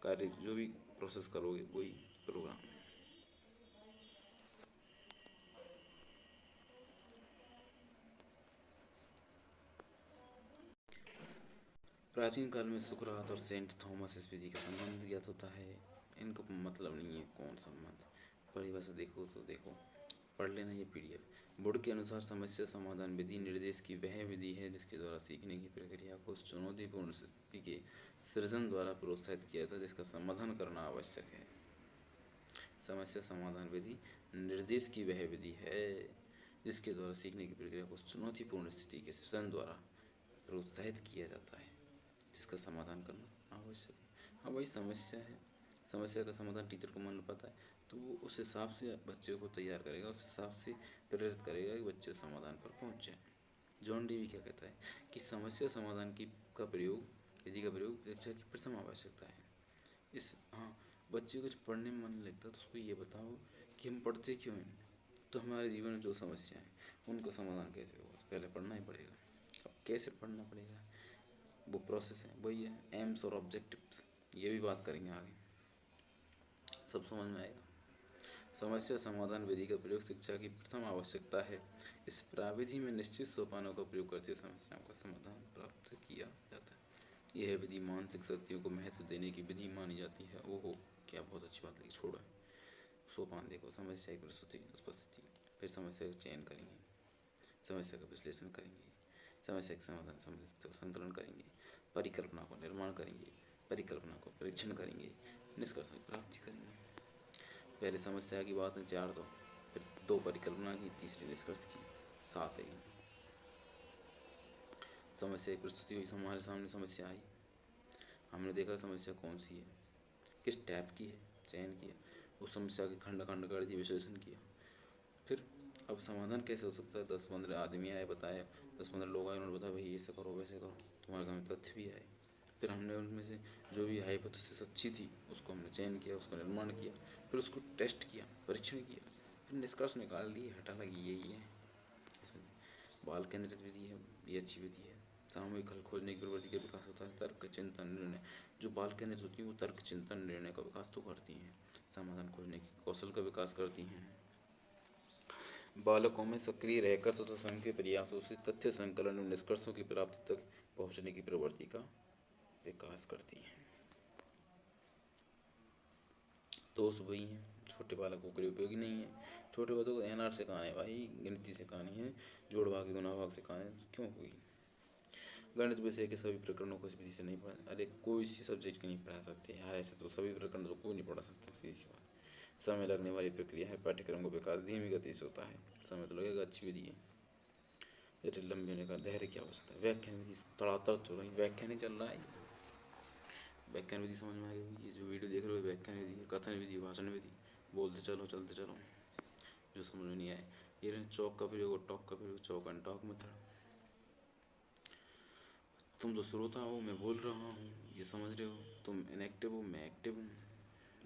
कार्य जो भी प्रोसेस करोगे, वही प्रोग्राम है। प्राचीन काल में सुकरात और सेंट थॉमस इस विधि का संबंध ज्ञात होता है, इनको मतलब नहीं है कौन संबंध। परिभाषा देखो तो देखो, पढ़ लेना ये PDF। बुड के अनुसार समस्या समाधान विधि निर्देश की वह विधि है जिसके द्वारा सीखने की प्रक्रिया को उस चुनौतीपूर्ण स्थिति के सृजन द्वारा प्रोत्साहित किया जाता है जिसका समाधान करना आवश्यक है। समस्या समाधान विधि निर्देश की वह विधि है जिसके द्वारा सीखने की प्रक्रिया को उस चुनौतीपूर्ण स्थिति के सृजन द्वारा प्रोत्साहित किया जाता है जिसका समाधान करना आवश्यक है। हाँ भाई, समस्या है, समस्या का समाधान टीचर को मान पता है तो वो उस हिसाब से बच्चे को तैयार करेगा, उस हिसाब से प्रेरित करेगा कि बच्चे समाधान पर पहुंच जाए। जॉन डीवी क्या कहता है कि समस्या समाधान की का प्रयोग विधि का प्रयोग शिक्षा की प्रथम आवश्यकता है। इस हाँ, बच्चे को पढ़ने में मन नहीं लगता तो उसको ये बताओ कि हम पढ़ते क्यों हैं। तो हमारे जीवन में जो समस्या है उनका समाधान कैसे होगा, पहले पढ़ना ही पड़ेगा। अब कैसे पढ़ना पड़ेगा वो प्रोसेस है, वही है एम्स और ऑब्जेक्टिव्स, ये भी बात करेंगे आगे, सब समझ में आएगा। समस्या समाधान विधि का प्रयोग शिक्षा की प्रथम आवश्यकता है। इस प्राविधि में निश्चित सोपानों का प्रयोग करते हुए समस्याओं का समाधान प्राप्त किया जाता है। यह विधि मानसिक शक्तियों को महत्व देने की विधि मानी जाती है। ओहो, क्या बहुत अच्छी बात लगी, छोड़ो। सोपान देखो, समस्या की प्रस्तुति उपस्थिति, फिर समस्या का चयन करेंगे, समस्या का विश्लेषण करेंगे, समस्या के समाधान समस्या को संकलन करेंगे, परिकल्पना को निर्माण करेंगे, परिकल्पना को परीक्षण करेंगे, निष्कर्षों की प्राप्ति करेंगे। पहले समस्या की बात है 4, तो फिर 2 परिकल्पना की, तीसरी निष्कर्ष की, 7 है। समस्या की प्रस्तुति हुई, हमारे सामने समस्या आई, हमने देखा समस्या कौन सी है, किस टाइप की है, चयन किया, उस समस्या के खंड खंड कर दिए, विश्लेषण किया। फिर अब समाधान कैसे हो सकता है, 10-15 आदमी आए, बताए, 10-15 लोग आए, उन्होंने बताया भाई ऐसे करो वैसे करो, तुम्हारे सामने तथ्य भी आए। फिर हमने उनमें से जो भी हाइपोथेसिस अच्छी थी उसको हमने चयन किया, उसका निर्माण किया, फिर उसको टेस्ट किया, परीक्षण किया, फिर निष्कर्ष निकाल दिए, हटा लगी यही है। इसमें बाल केंद्रित विधि है, ये अच्छी विधि है। सामूहिक हल खोजने की प्रवृत्ति का विकास होता है। तर्क चिंतन निर्णय, जो बाल केंद्रित होती है वो तर्क चिंतन निर्णय का विकास तो करती हैं, समाधान खोजने की कौशल का विकास करती हैं। बालकों में सक्रिय रहकर तथा स्वयं के प्रयासों से तथ्य संकलन और निष्कर्षों की प्राप्ति तक पहुंचने की प्रवृत्ति का विकास करती हैं। दोष वही हैं, छोटे बालकों के लिए उपयोगी नहीं है। छोटे बच्चों को NR सिखाना है भाई, गिनती सिखानी है, जोड़ भाग गुणा भाग सिखाने क्यों होगी। गणित विषय के सभी प्रकरणों को इस विधि से नहीं पढ़ा, अरे कोई सी सब्जेक्ट नहीं पढ़ा सकते यार, ऐसे तो सभी प्रकरण तो कोई नहीं पढ़ा सकता, सीधी सी बात। समय लगने वाली प्रक्रिया है, पाठ्यक्रम का विकास धीमी गति से होता है, समय तो लगेगा, अच्छी विधि है। जटिल लंबी होने का धैर्य की आवश्यकता है। व्याख्यान विधि तड़ातड़ चल रही, व्याख्यान ही चल रहा है, व्याख्यान विधि समझ में आ गई। ये जो वीडियो देख रहे हो व्याख्यान विधि है, कथन विधि, भाषण विधि, बोलते चलो चलते चलो, जो समझ में नहीं आए। ये रहे चौक का प्रयोग और टॉक का प्रयोग, चौक एंड टॉक मेथड। तुम तो श्रोता हो, मैं बोल रहा हूँ, ये समझ रहे हो, तुम इनएक्टिव हो, मैं एक्टिव हूँ,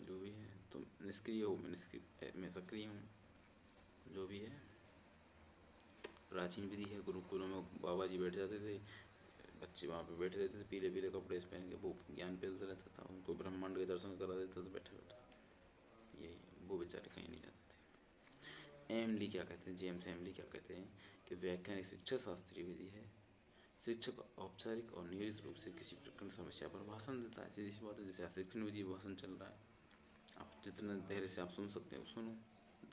जो भी है, तुम निष्क्रिय हो, मैं सक्रिय हूँ, जो भी है। प्राचीन विधि है, गुरुकुलों में बाबा जी बैठ जाते थे, बच्चे वहाँ पे बैठे रहते थे, पीले पीले कपड़े पहन के, वो ज्ञान फैलता रहता था, उनको ब्रह्मांड के दर्शन करा देता था बैठे बैठे, यही, वो बेचारे कहीं नहीं जाते थे। एमली क्या कहते हैं, जेम्स एमली क्या कहते हैं कि व्याख्यान एक शिक्षा शास्त्रीय विधि है। शिक्षक औपचारिक और नियोजित रूप से किसी प्रकरण समस्या पर भाषण देता है, सीधी सी बात है, जैसे शिक्षण विधि भाषण चल रहा है, आप जितने धैर्य से आप सुन सकते हो सुनो,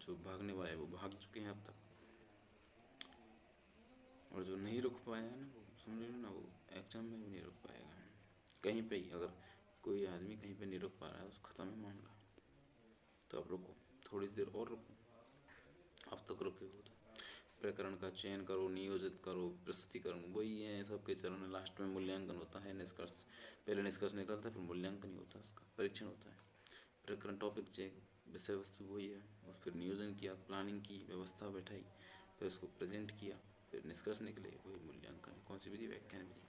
जो भागने वाले वो भाग चुके हैं अब तक, और जो नहीं रुक पाया है ना, वो समझ रहे हो ना, वो एग्जाम में भी नहीं रुक पाएगा। कहीं पे ही अगर कोई आदमी कहीं पे नहीं रुक पा रहा है, उसको ख़त्म है मामला, तो अब रुको, थोड़ी देर और रुको, अब तक रुके हो तो। प्रकरण का चयन करो, नियोजित करो, प्रस्तुतिकरण, वही है सबके चरण। लास्ट में मूल्यांकन होता है, निष्कर्ष, पहले निष्कर्ष निकलता है, फिर मूल्यांकन ही होता है, उसका परीक्षण होता है। प्रकरण टॉपिक चेक, विषय वस्तु वही है, और फिर नियोजन किया, प्लानिंग की, व्यवस्था बैठाई, फिर उसको प्रेजेंट किया, फिर निष्कर्ष निकले, वही मूल्यांकन। कौन सी विधि, व्याख्यान विधि।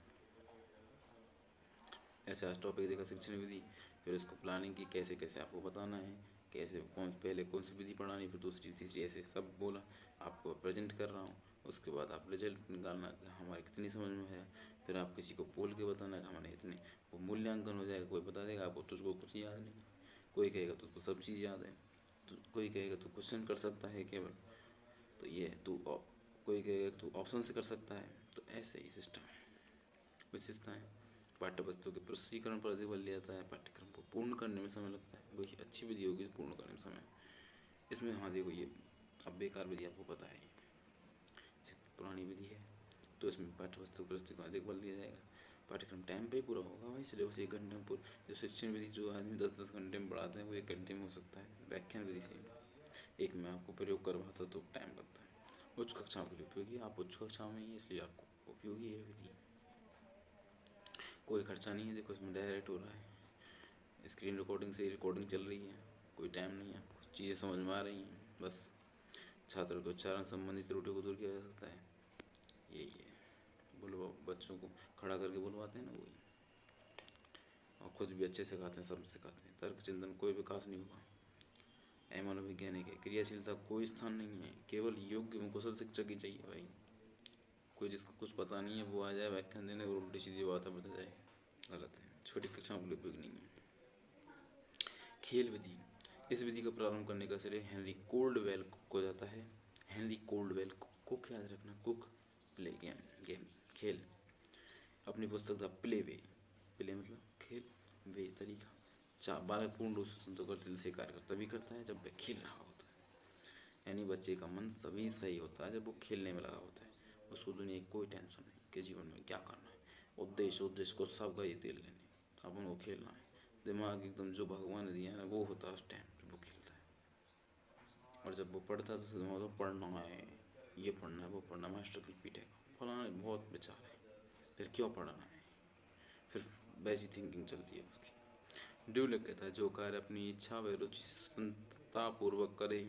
ऐसे आज टॉपिक देखा शिक्षण विधि, फिर उसको प्लानिंग की, कैसे कैसे आपको बताना है, कैसे कौन पहले कौन सी विधि पढ़ानी, फिर दूसरी तीसरी, ऐसे सब बोला, आपको प्रेजेंट कर रहा हूँ। उसके बाद आप रिजल्ट निकालना हमारे कितनी समझ में है, फिर आप किसी को बोल के बताना हमारे इतने, वो मूल्यांकन हो जाएगा। कोई बता देगा आपको तुझको कुछ याद नहीं, कोई कहेगा तुझको सब चीज़ याद है, तो कोई कहेगा तू क्वेश्चन कर सकता है केवल, तो ये तू कोई कहेगा तू ऑप्शन से कर सकता है, तो ऐसे ही सिस्टम विशेषताएँ। पाठ्य वस्तु के प्रस्तुतिकरण पर अधिक बल दिया जाता है, पाठ्यक्रम को पूर्ण करने में समय लगता है, वही अच्छी विधि होगी पूर्ण करने में समय। इसमें हाँ देखो, ये अब बेकार विधि आपको पता है, पुरानी विधि है, तो इसमें पाठ्यपुस्तक प्रस्तुति को अधिक बल दिया जाएगा। पाठ्यक्रम टाइम पे ही पूरा होगा भाई, सिलेबस 1 घंटे में पूरा। जो शिक्षण विधि जो आदमी 10-10 घंटे में पढ़ाते हैं वो 1 घंटे में हो सकता है। व्याख्यान विधि से एक में आपको प्रयोग करवाता तो टाइम लगता है। उच्च कक्षाओं के लिए उपयोगी, आप उच्च कक्षाओं में ही, इसलिए आपको उपयोगी है विधि। कोई खर्चा नहीं है, देखो इसमें डायरेक्ट हो रहा है, स्क्रीन रिकॉर्डिंग से रिकॉर्डिंग चल रही है, कोई टाइम नहीं है, आपको चीज़ें समझ में आ रही हैं, बस छात्र के उच्चारण संबंधी त्रुटियों को दूर किया जा सकता है। यही है, बोलो बच्चों को खड़ा करके बुलवाते हैं ना, वही, और खुद भी अच्छे सिखाते हैं, सब सिखाते हैं। तर्क चिंतन कोई विकास नहीं होगा। मनोवैज्ञानिक है, क्रियाशीलता कोई स्थान नहीं है, केवल योग्य एवं कुशल शिक्षक ही चाहिए भाई। कोई जिसको कुछ पता नहीं है वो आ जाए व्याख्यान देने और उल्टी सीधी बातें बता जाए, गलत है, छोटी कक्षाओं के लिए उपयोग नहीं है। खेल विधि, इस विधि का प्रारंभ करने का श्रेय हेनरी कोल्डवेल को जाता है। हेनरी कोल्डवेल, कुक याद रखना, कुक, प्ले गेम, गेम खेल, अपनी पुस्तक द प्ले वे, प्ले मतलब खेल, वे तरीका, बालक पूर्ण रूप से संतोष दिल से कार्य तभी करता है जब वह खेल रहा होता है। यानी बच्चे का मन सभी सही होता है जब वो खेलने में लगा होता है, उसको दुनिया की कोई टेंशन नहीं कि जीवन में क्या करना है, उद्देश्य को सबका ही तेल लेने, अपन को खेलना है। दिमाग एकदम जो भगवान ने दिया है ना वो होता है उस टाइम जब वो खेलता है। और जब वो पढ़ता है तो दिमाग में पढ़ना है, ये पढ़ना है, वो पढ़ना, मास्टर की पीटेगा, फलाना बहुत विचार है, फिर क्यों पढ़ना है, फिर वैसी थिंकिंग चलती है उसकी। ड्यूलक कहता है जो कार्य अपनी इच्छा व रुचि पूर्वक करे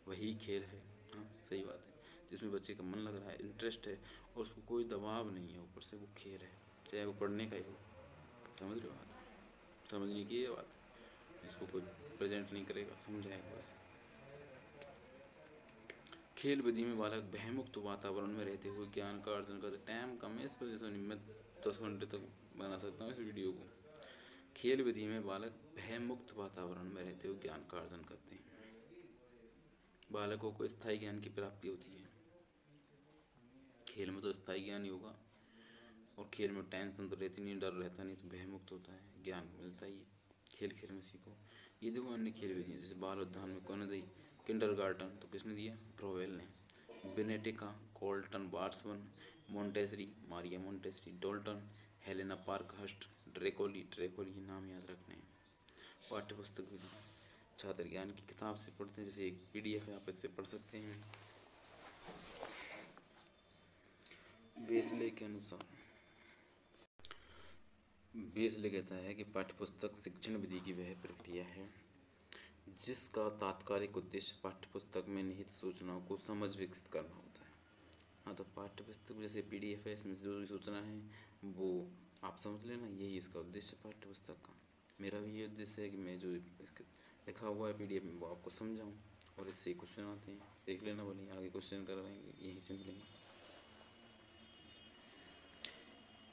वही खेल है। हाँ सही बात है, जिसमें बच्चे का मन लग रहा है, इंटरेस्ट है और उसको कोई दबाव नहीं है, ऊपर से वो खेल है, चाहे वो पढ़ने का ही हो। समझ रहे हो बात, समझने की ये बात, इसको कोई प्रेजेंट नहीं करेगा, समझाएगा बस। खेल विधि में बालक भयमुक्त वातावरण में रहते हुए ज्ञान का अर्जन करते। टाइम कम है इस वजह से मैं 10 घंटे तक बना सकता हूँ इस वीडियो को। खेल विधि में बालक भयमुक्त वातावरण में रहते हुए ज्ञान का अर्जन करते हैं। बालकों को स्थायी ज्ञान की प्राप्ति होती है। खेल में तो स्थायी ज्ञान ही होगा, और खेल में टेंशन तो रहती नहीं, डर रहता नहीं, तो भयमुक्त होता है, ज्ञान मिलता ही है। खेल खेल में सीखो। ये देखो अन्य खेल विधि, जैसे बाल उद्यान में कौन ने दी, किंडरगार्टन तो किसने दिया, ब्रोवेल ने। बेनेटिका, कोल्टन बार्सवन, Montessori, Maria Montessori, Dalton, Helena Parkhurst, Decroly, Decroly नाम याद रखने हैं। पाठ्यपुस्तक विधि, छात्र ज्ञान की किताब से पढ़ते हैं, जैसे एक PDF है, आप इससे पढ़ सकते हैं। बेसले के अनुसार, बेसले कहता है कि पाठ्यपुस्तक शिक्षण विधि की वह प्रक्रिया है जिसका तात्कालिक उद्देश्य पाठ्यपुस्तक में निहित सूचनाओं को समझ विकसित करना होता है। हाँ, तो पाठ्यपुस्तक जैसे PDF है, इसमें जो भी सूचना है वो आप समझ लेना, यही इसका उद्देश्य पाठ्यपुस्तक का। मेरा भी ये उद्देश्य है कि मैं जो इसके लिखा हुआ है PDF में वो आपको समझाऊँ, और इससे क्वेश्चन आते हैं, देख लेना, बोलेंगे आगे क्वेश्चन करवाएंगे, यहीं से मिलेंगे।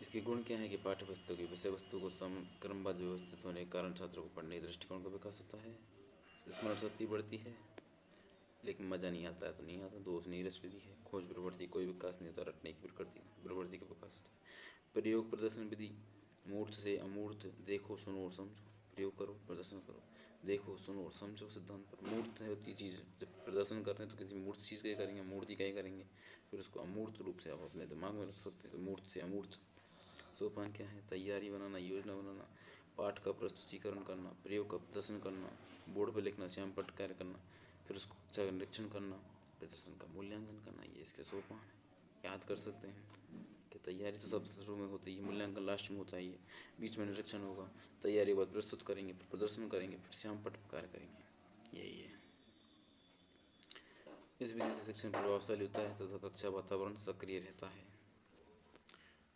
इसके गुण क्या है कि पाठ्यपुस्तक की विषय वस्तु को क्रमबद्ध व्यवस्थित होने के कारण छात्रों को पढ़ने के दृष्टिकोण का विकास होता है, स्मरण शक्ति बढ़ती है, लेकिन मज़ा नहीं आता है तो नहीं आता। दोष नीरस विधि है। खोज प्रवृत्ति कोई विकास नहीं होता, रटने की प्रवृत्ति का विकास होता है। प्रयोग प्रदर्शन विधि, मूर्त से अमूर्त, देखो सुनो और समझो, प्रयोग करो प्रदर्शन करो, देखो सुनो और समझो सिद्धांत पर। मूर्त होती चीज़, जब प्रदर्शन कर रहे हैं तो किसी मूर्त चीज़ का ही करेंगे, मूर्ति का ही करेंगे, फिर उसको अमूर्त रूप से आप अपने दिमाग में रख सकते हैं। तो मूर्त से अमूर्त। सोपान क्या है, तैयारी बनाना, योजना बनाना, पाठ का प्रस्तुतिकरण करना, प्रयोग का प्रदर्शन करना, बोर्ड पर लिखना, श्याम पट कार्य करना, फिर उसको अच्छा का निरीक्षण करना, प्रदर्शन का मूल्यांकन करना, ये इसके सोपान है। याद कर सकते हैं कि तैयारी तो सबसे शुरू में होती है, मूल्यांकन लास्ट में होता है, ये बीच में निरीक्षण होगा, तैयारी के बाद प्रस्तुत करेंगे, फिर प्रदर्शन करेंगे, फिर श्याम पट कार्य करेंगे, यही है। इस विधि से शिक्षण प्रभावशाली होता है तथा कक्षा वातावरण सक्रिय रहता है।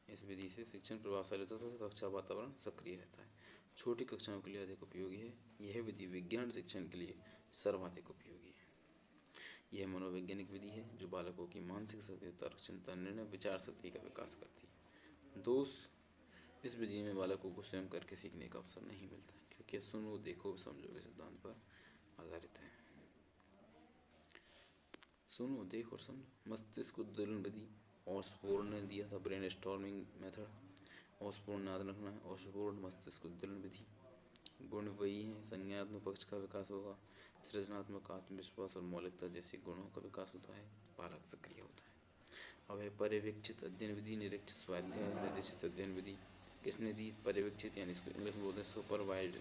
इस विधि से शिक्षण प्रभावशाली होता है तथा कक्षा वातावरण सक्रिय रहता है। छोटी कक्षाओं के लिए अधिक उपयोगी है। यह विधि विज्ञान शिक्षण के लिए सर्वाधिक उपयोगी है। यह मनोवैज्ञानिक विधि है जो बालकों की मानसिक शक्ति, तर्क, चिंतन, निर्णय, विचार शक्ति का विकास करती है। दोष, इस विधि में बालकों को स्वयं करके सीखने का अवसर नहीं मिलता, क्योंकि सुनो देखो समझो के सिद्धांत पर आधारित है। सुनो देखो और समझो। मस्तिष्क उद्दोलन विधि, ऑसबोर्न ने दिया था ब्रेन स्टॉर्मिंग मेथड। ऑसबोर्न याद रखना है, ऑसबोर्न मस्तिष्क उद्दोलन विधि। गुण वही है, संज्ञात्मक पक्ष का विकास होगा, सृजनात्मक, आत्मविश्वास और मौलिकता जैसे गुणों का विकास होता है। बालक सक्रिय होता है। अब है पर्यवेक्षित अध्ययन विधि, निरीक्षित स्वाध्याय, निर्देशित अध्ययन विधि। किसने दी? पर्यवेक्षित, यानी इसको इंग्लिश में बोलते हैं सुपरवाइज्ड।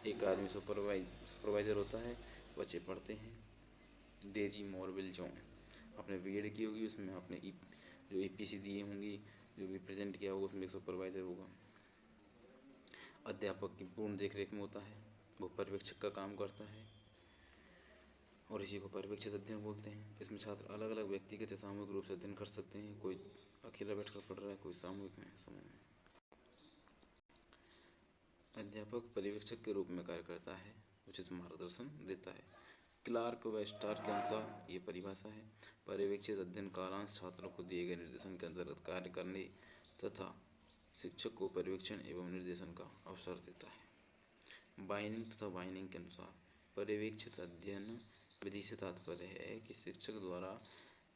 एक आदमी सुपरवाइजर होता है, बच्चे पढ़ते हैं। डेजी मॉरविल जॉन, आपने बीएड की होगी, उसमें आपने जो ईपीसी दिए होंगी, जो भी प्रेजेंट किया होगा, उसमें एक सुपरवाइजर होगा। अध्यापक की पूर्ण देखरेख में होता है, वो पर्यवेक्षक का काम करता है और इसी को पर्यवेक्षित अध्ययन बोलते हैं। इसमें छात्र अलग अलग व्यक्तिगत या सामूहिक रूप से अध्ययन कर सकते हैं। कोई अकेला बैठकर पढ़ रहा है, कोई सामूहिक में, समूह में। अध्यापक पर्यवेक्षक के रूप में कार्य करता है, उचित मार्गदर्शन देता है। क्लार्क व स्टार के अनुसार ये परिभाषा है। पर्यवेक्षित अध्ययन कालांश छात्रों को दिए गए निर्देशन के अंतर्गत कार्य करने तथा शिक्षक को पर्यवेक्षण एवं निर्देशन का अवसर देता है। बाइनिंग तथा वाइनिंग के अनुसार पर्यवेक्षित अध्ययन विधि से तात्पर्य है कि शिक्षक द्वारा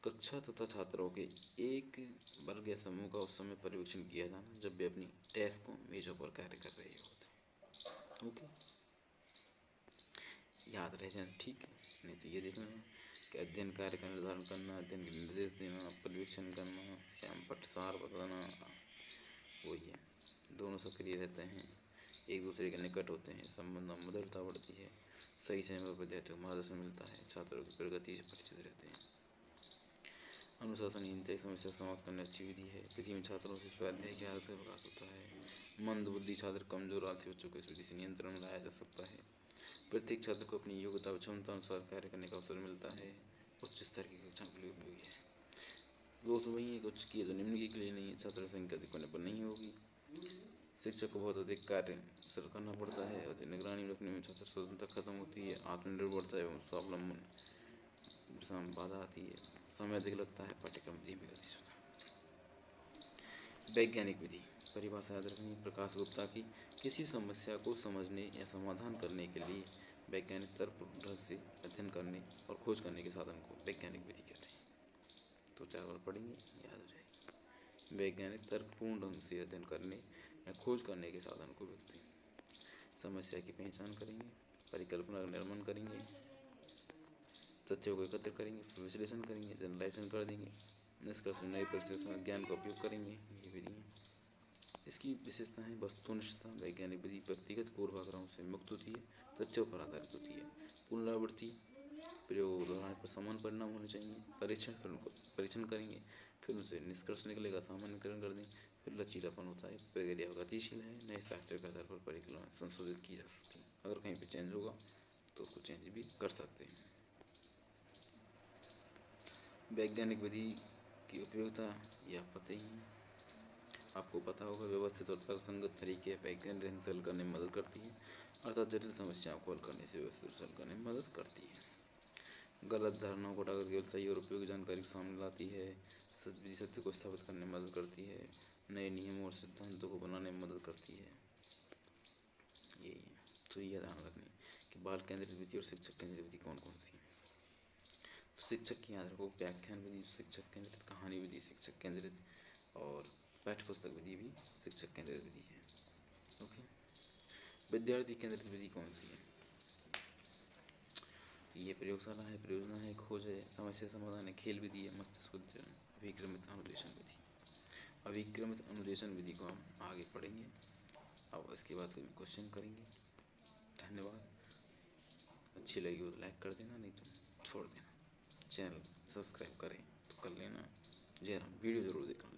कक्षा तथा छात्रों के एक वर्ग या समूह का उस समय पर्यवेक्षण किया जाना जब वे अपनी डेस्कों मेजों पर कार्य कर रहे होते। ओके, याद रह जाए ठीक है, नहीं तो ये देखना है कि अध्ययन कार्य का निर्धारण करना, अध्ययन के निर्देश देना, पर्यवेक्षण करना, श्याम पटसार बताना, वही है। दोनों सक्रिय रहते हैं, एक दूसरे के निकट होते हैं, संबंध में मधुरता बढ़ती है, सही समय पर विद्यार्थियों को मार्गदर्शन मिलता है, छात्रों की प्रगति से परिचित रहते हैं। अनुशासनहीनता एक समस्या समाप्त करने अच्छी विधि है। विधि में छात्रों से स्वाध्याय की आदत का विकास होता है। मंद बुद्धि छात्र, कमजोर आलसी बच्चों को इस विधि से नियंत्रण में लाया जा सकता है। प्रत्येक छात्र को अपनी योग्यता व क्षमता अनुसार कार्य करने का अवसर मिलता है। उच्च स्तर की कक्षा के लिए उपयोगी है। दोष वही है कि उच्च की है तो निम्न के लिए नहीं है। छात्रों की संख्या अधिक होने पर नहीं होगी। शिक्षक को बहुत अधिक कार्य सर करना पड़ता है और निगरानी रखने में छात्र स्वतंत्रता खत्म होती है। आत्मनिर्भरता एवं स्वावलंबन बाधा आती है। समय अधिक लगता है, पाठ्यक्रम धीमी गति से होता है। वैज्ञानिक विधि परिभाषा याद रखनी। प्रकाश गुप्ता की किसी समस्या को समझने या समाधान करने के लिए वैज्ञानिक तर्कपूर्ण ढंग से अध्ययन करने और खोज करने के साधन को वैज्ञानिक विधि कहते हैं। तो 4 बार पढ़ेंगे, याद हो जाएगी। वैज्ञानिक तर्कपूर्ण ढंग से अध्ययन करने या खोज करने के साधन को व्यक्ति समस्या की पहचान करेंगे, परिकल्पना का निर्माण करेंगे, तथ्यों को एकत्र करेंगे, फिर विश्लेषण करेंगे, जनरलाइजेशन कर देंगे, निष्कर्ष नए परिस्थितियों ज्ञान का उपयोग करेंगे। ये विधि इसकी विशेषताएं वस्तुनिष्ठता। वैज्ञानिक विधि व्यक्तिगत पूर्वाग्रहों से मुक्त होती है, तथ्यों पर आधारित होती है। पुनरावृत्ति, प्रयोग दोहराने पर समान परिणाम होने चाहिए। परीक्षण, फिर उनको परीक्षण करेंगे, फिर उनसे निष्कर्ष निकलेगा, सामान्यकरण कर दें, फिर लचीलापन होता है, प्रक्रिया गतिशील है, नए साक्ष्य के आधार पर परिकल्पना संशोधित की जा सकती है। अगर कहीं पर चेंज होगा तो उसको चेंज भी कर सकते हैं। वैज्ञानिक विधि की उपयोगिता या पते ही आपको पता होगा। व्यवस्थित और तर्कसंगत तरीके वैज्ञानिक ढंग से हल करने में मदद करती है, अर्थात जटिल समस्याओं को हल करने से व्यवस्थित हल करने में मदद करती है। गलत धारणाओं को हटाकर केवल सही और उपयोगी जानकारी को सामने लाती है। सत्य को स्थापित करने में मदद करती है। नए नियमों और सिद्धांतों को बनाने में मदद करती है। यही है। तो यह ध्यान रखनी कि बाल केंद्रित विधि और शिक्षक केंद्रित विधि कौन कौन सी है। तो शिक्षक की याद रखो, व्याख्यान विधि शिक्षक केंद्रित, कहानी विधि शिक्षक केंद्रित, और पाठ्य पुस्तक विधि भी शिक्षक केंद्रित विधि है। ओके, विद्यार्थी केंद्रित विधि कौन सी है? ये प्रयोगशाला है, परियोजना है, खोज है, समस्या समाधान है, खेल विधि है, मस्तिष्क उद्यम, अभिक्रमित अनुदेशन विधि। अभिक्रमित अनुदेशन विधि को हम आगे पढ़ेंगे। अब इसके बाद क्वेश्चन करेंगे। धन्यवाद। अच्छी लगी हो तो लाइक कर देना, नहीं तो छोड़ देना। चैनल सब्सक्राइब करें तो कर लेना। जय राम। वीडियो ज़रूर देखना।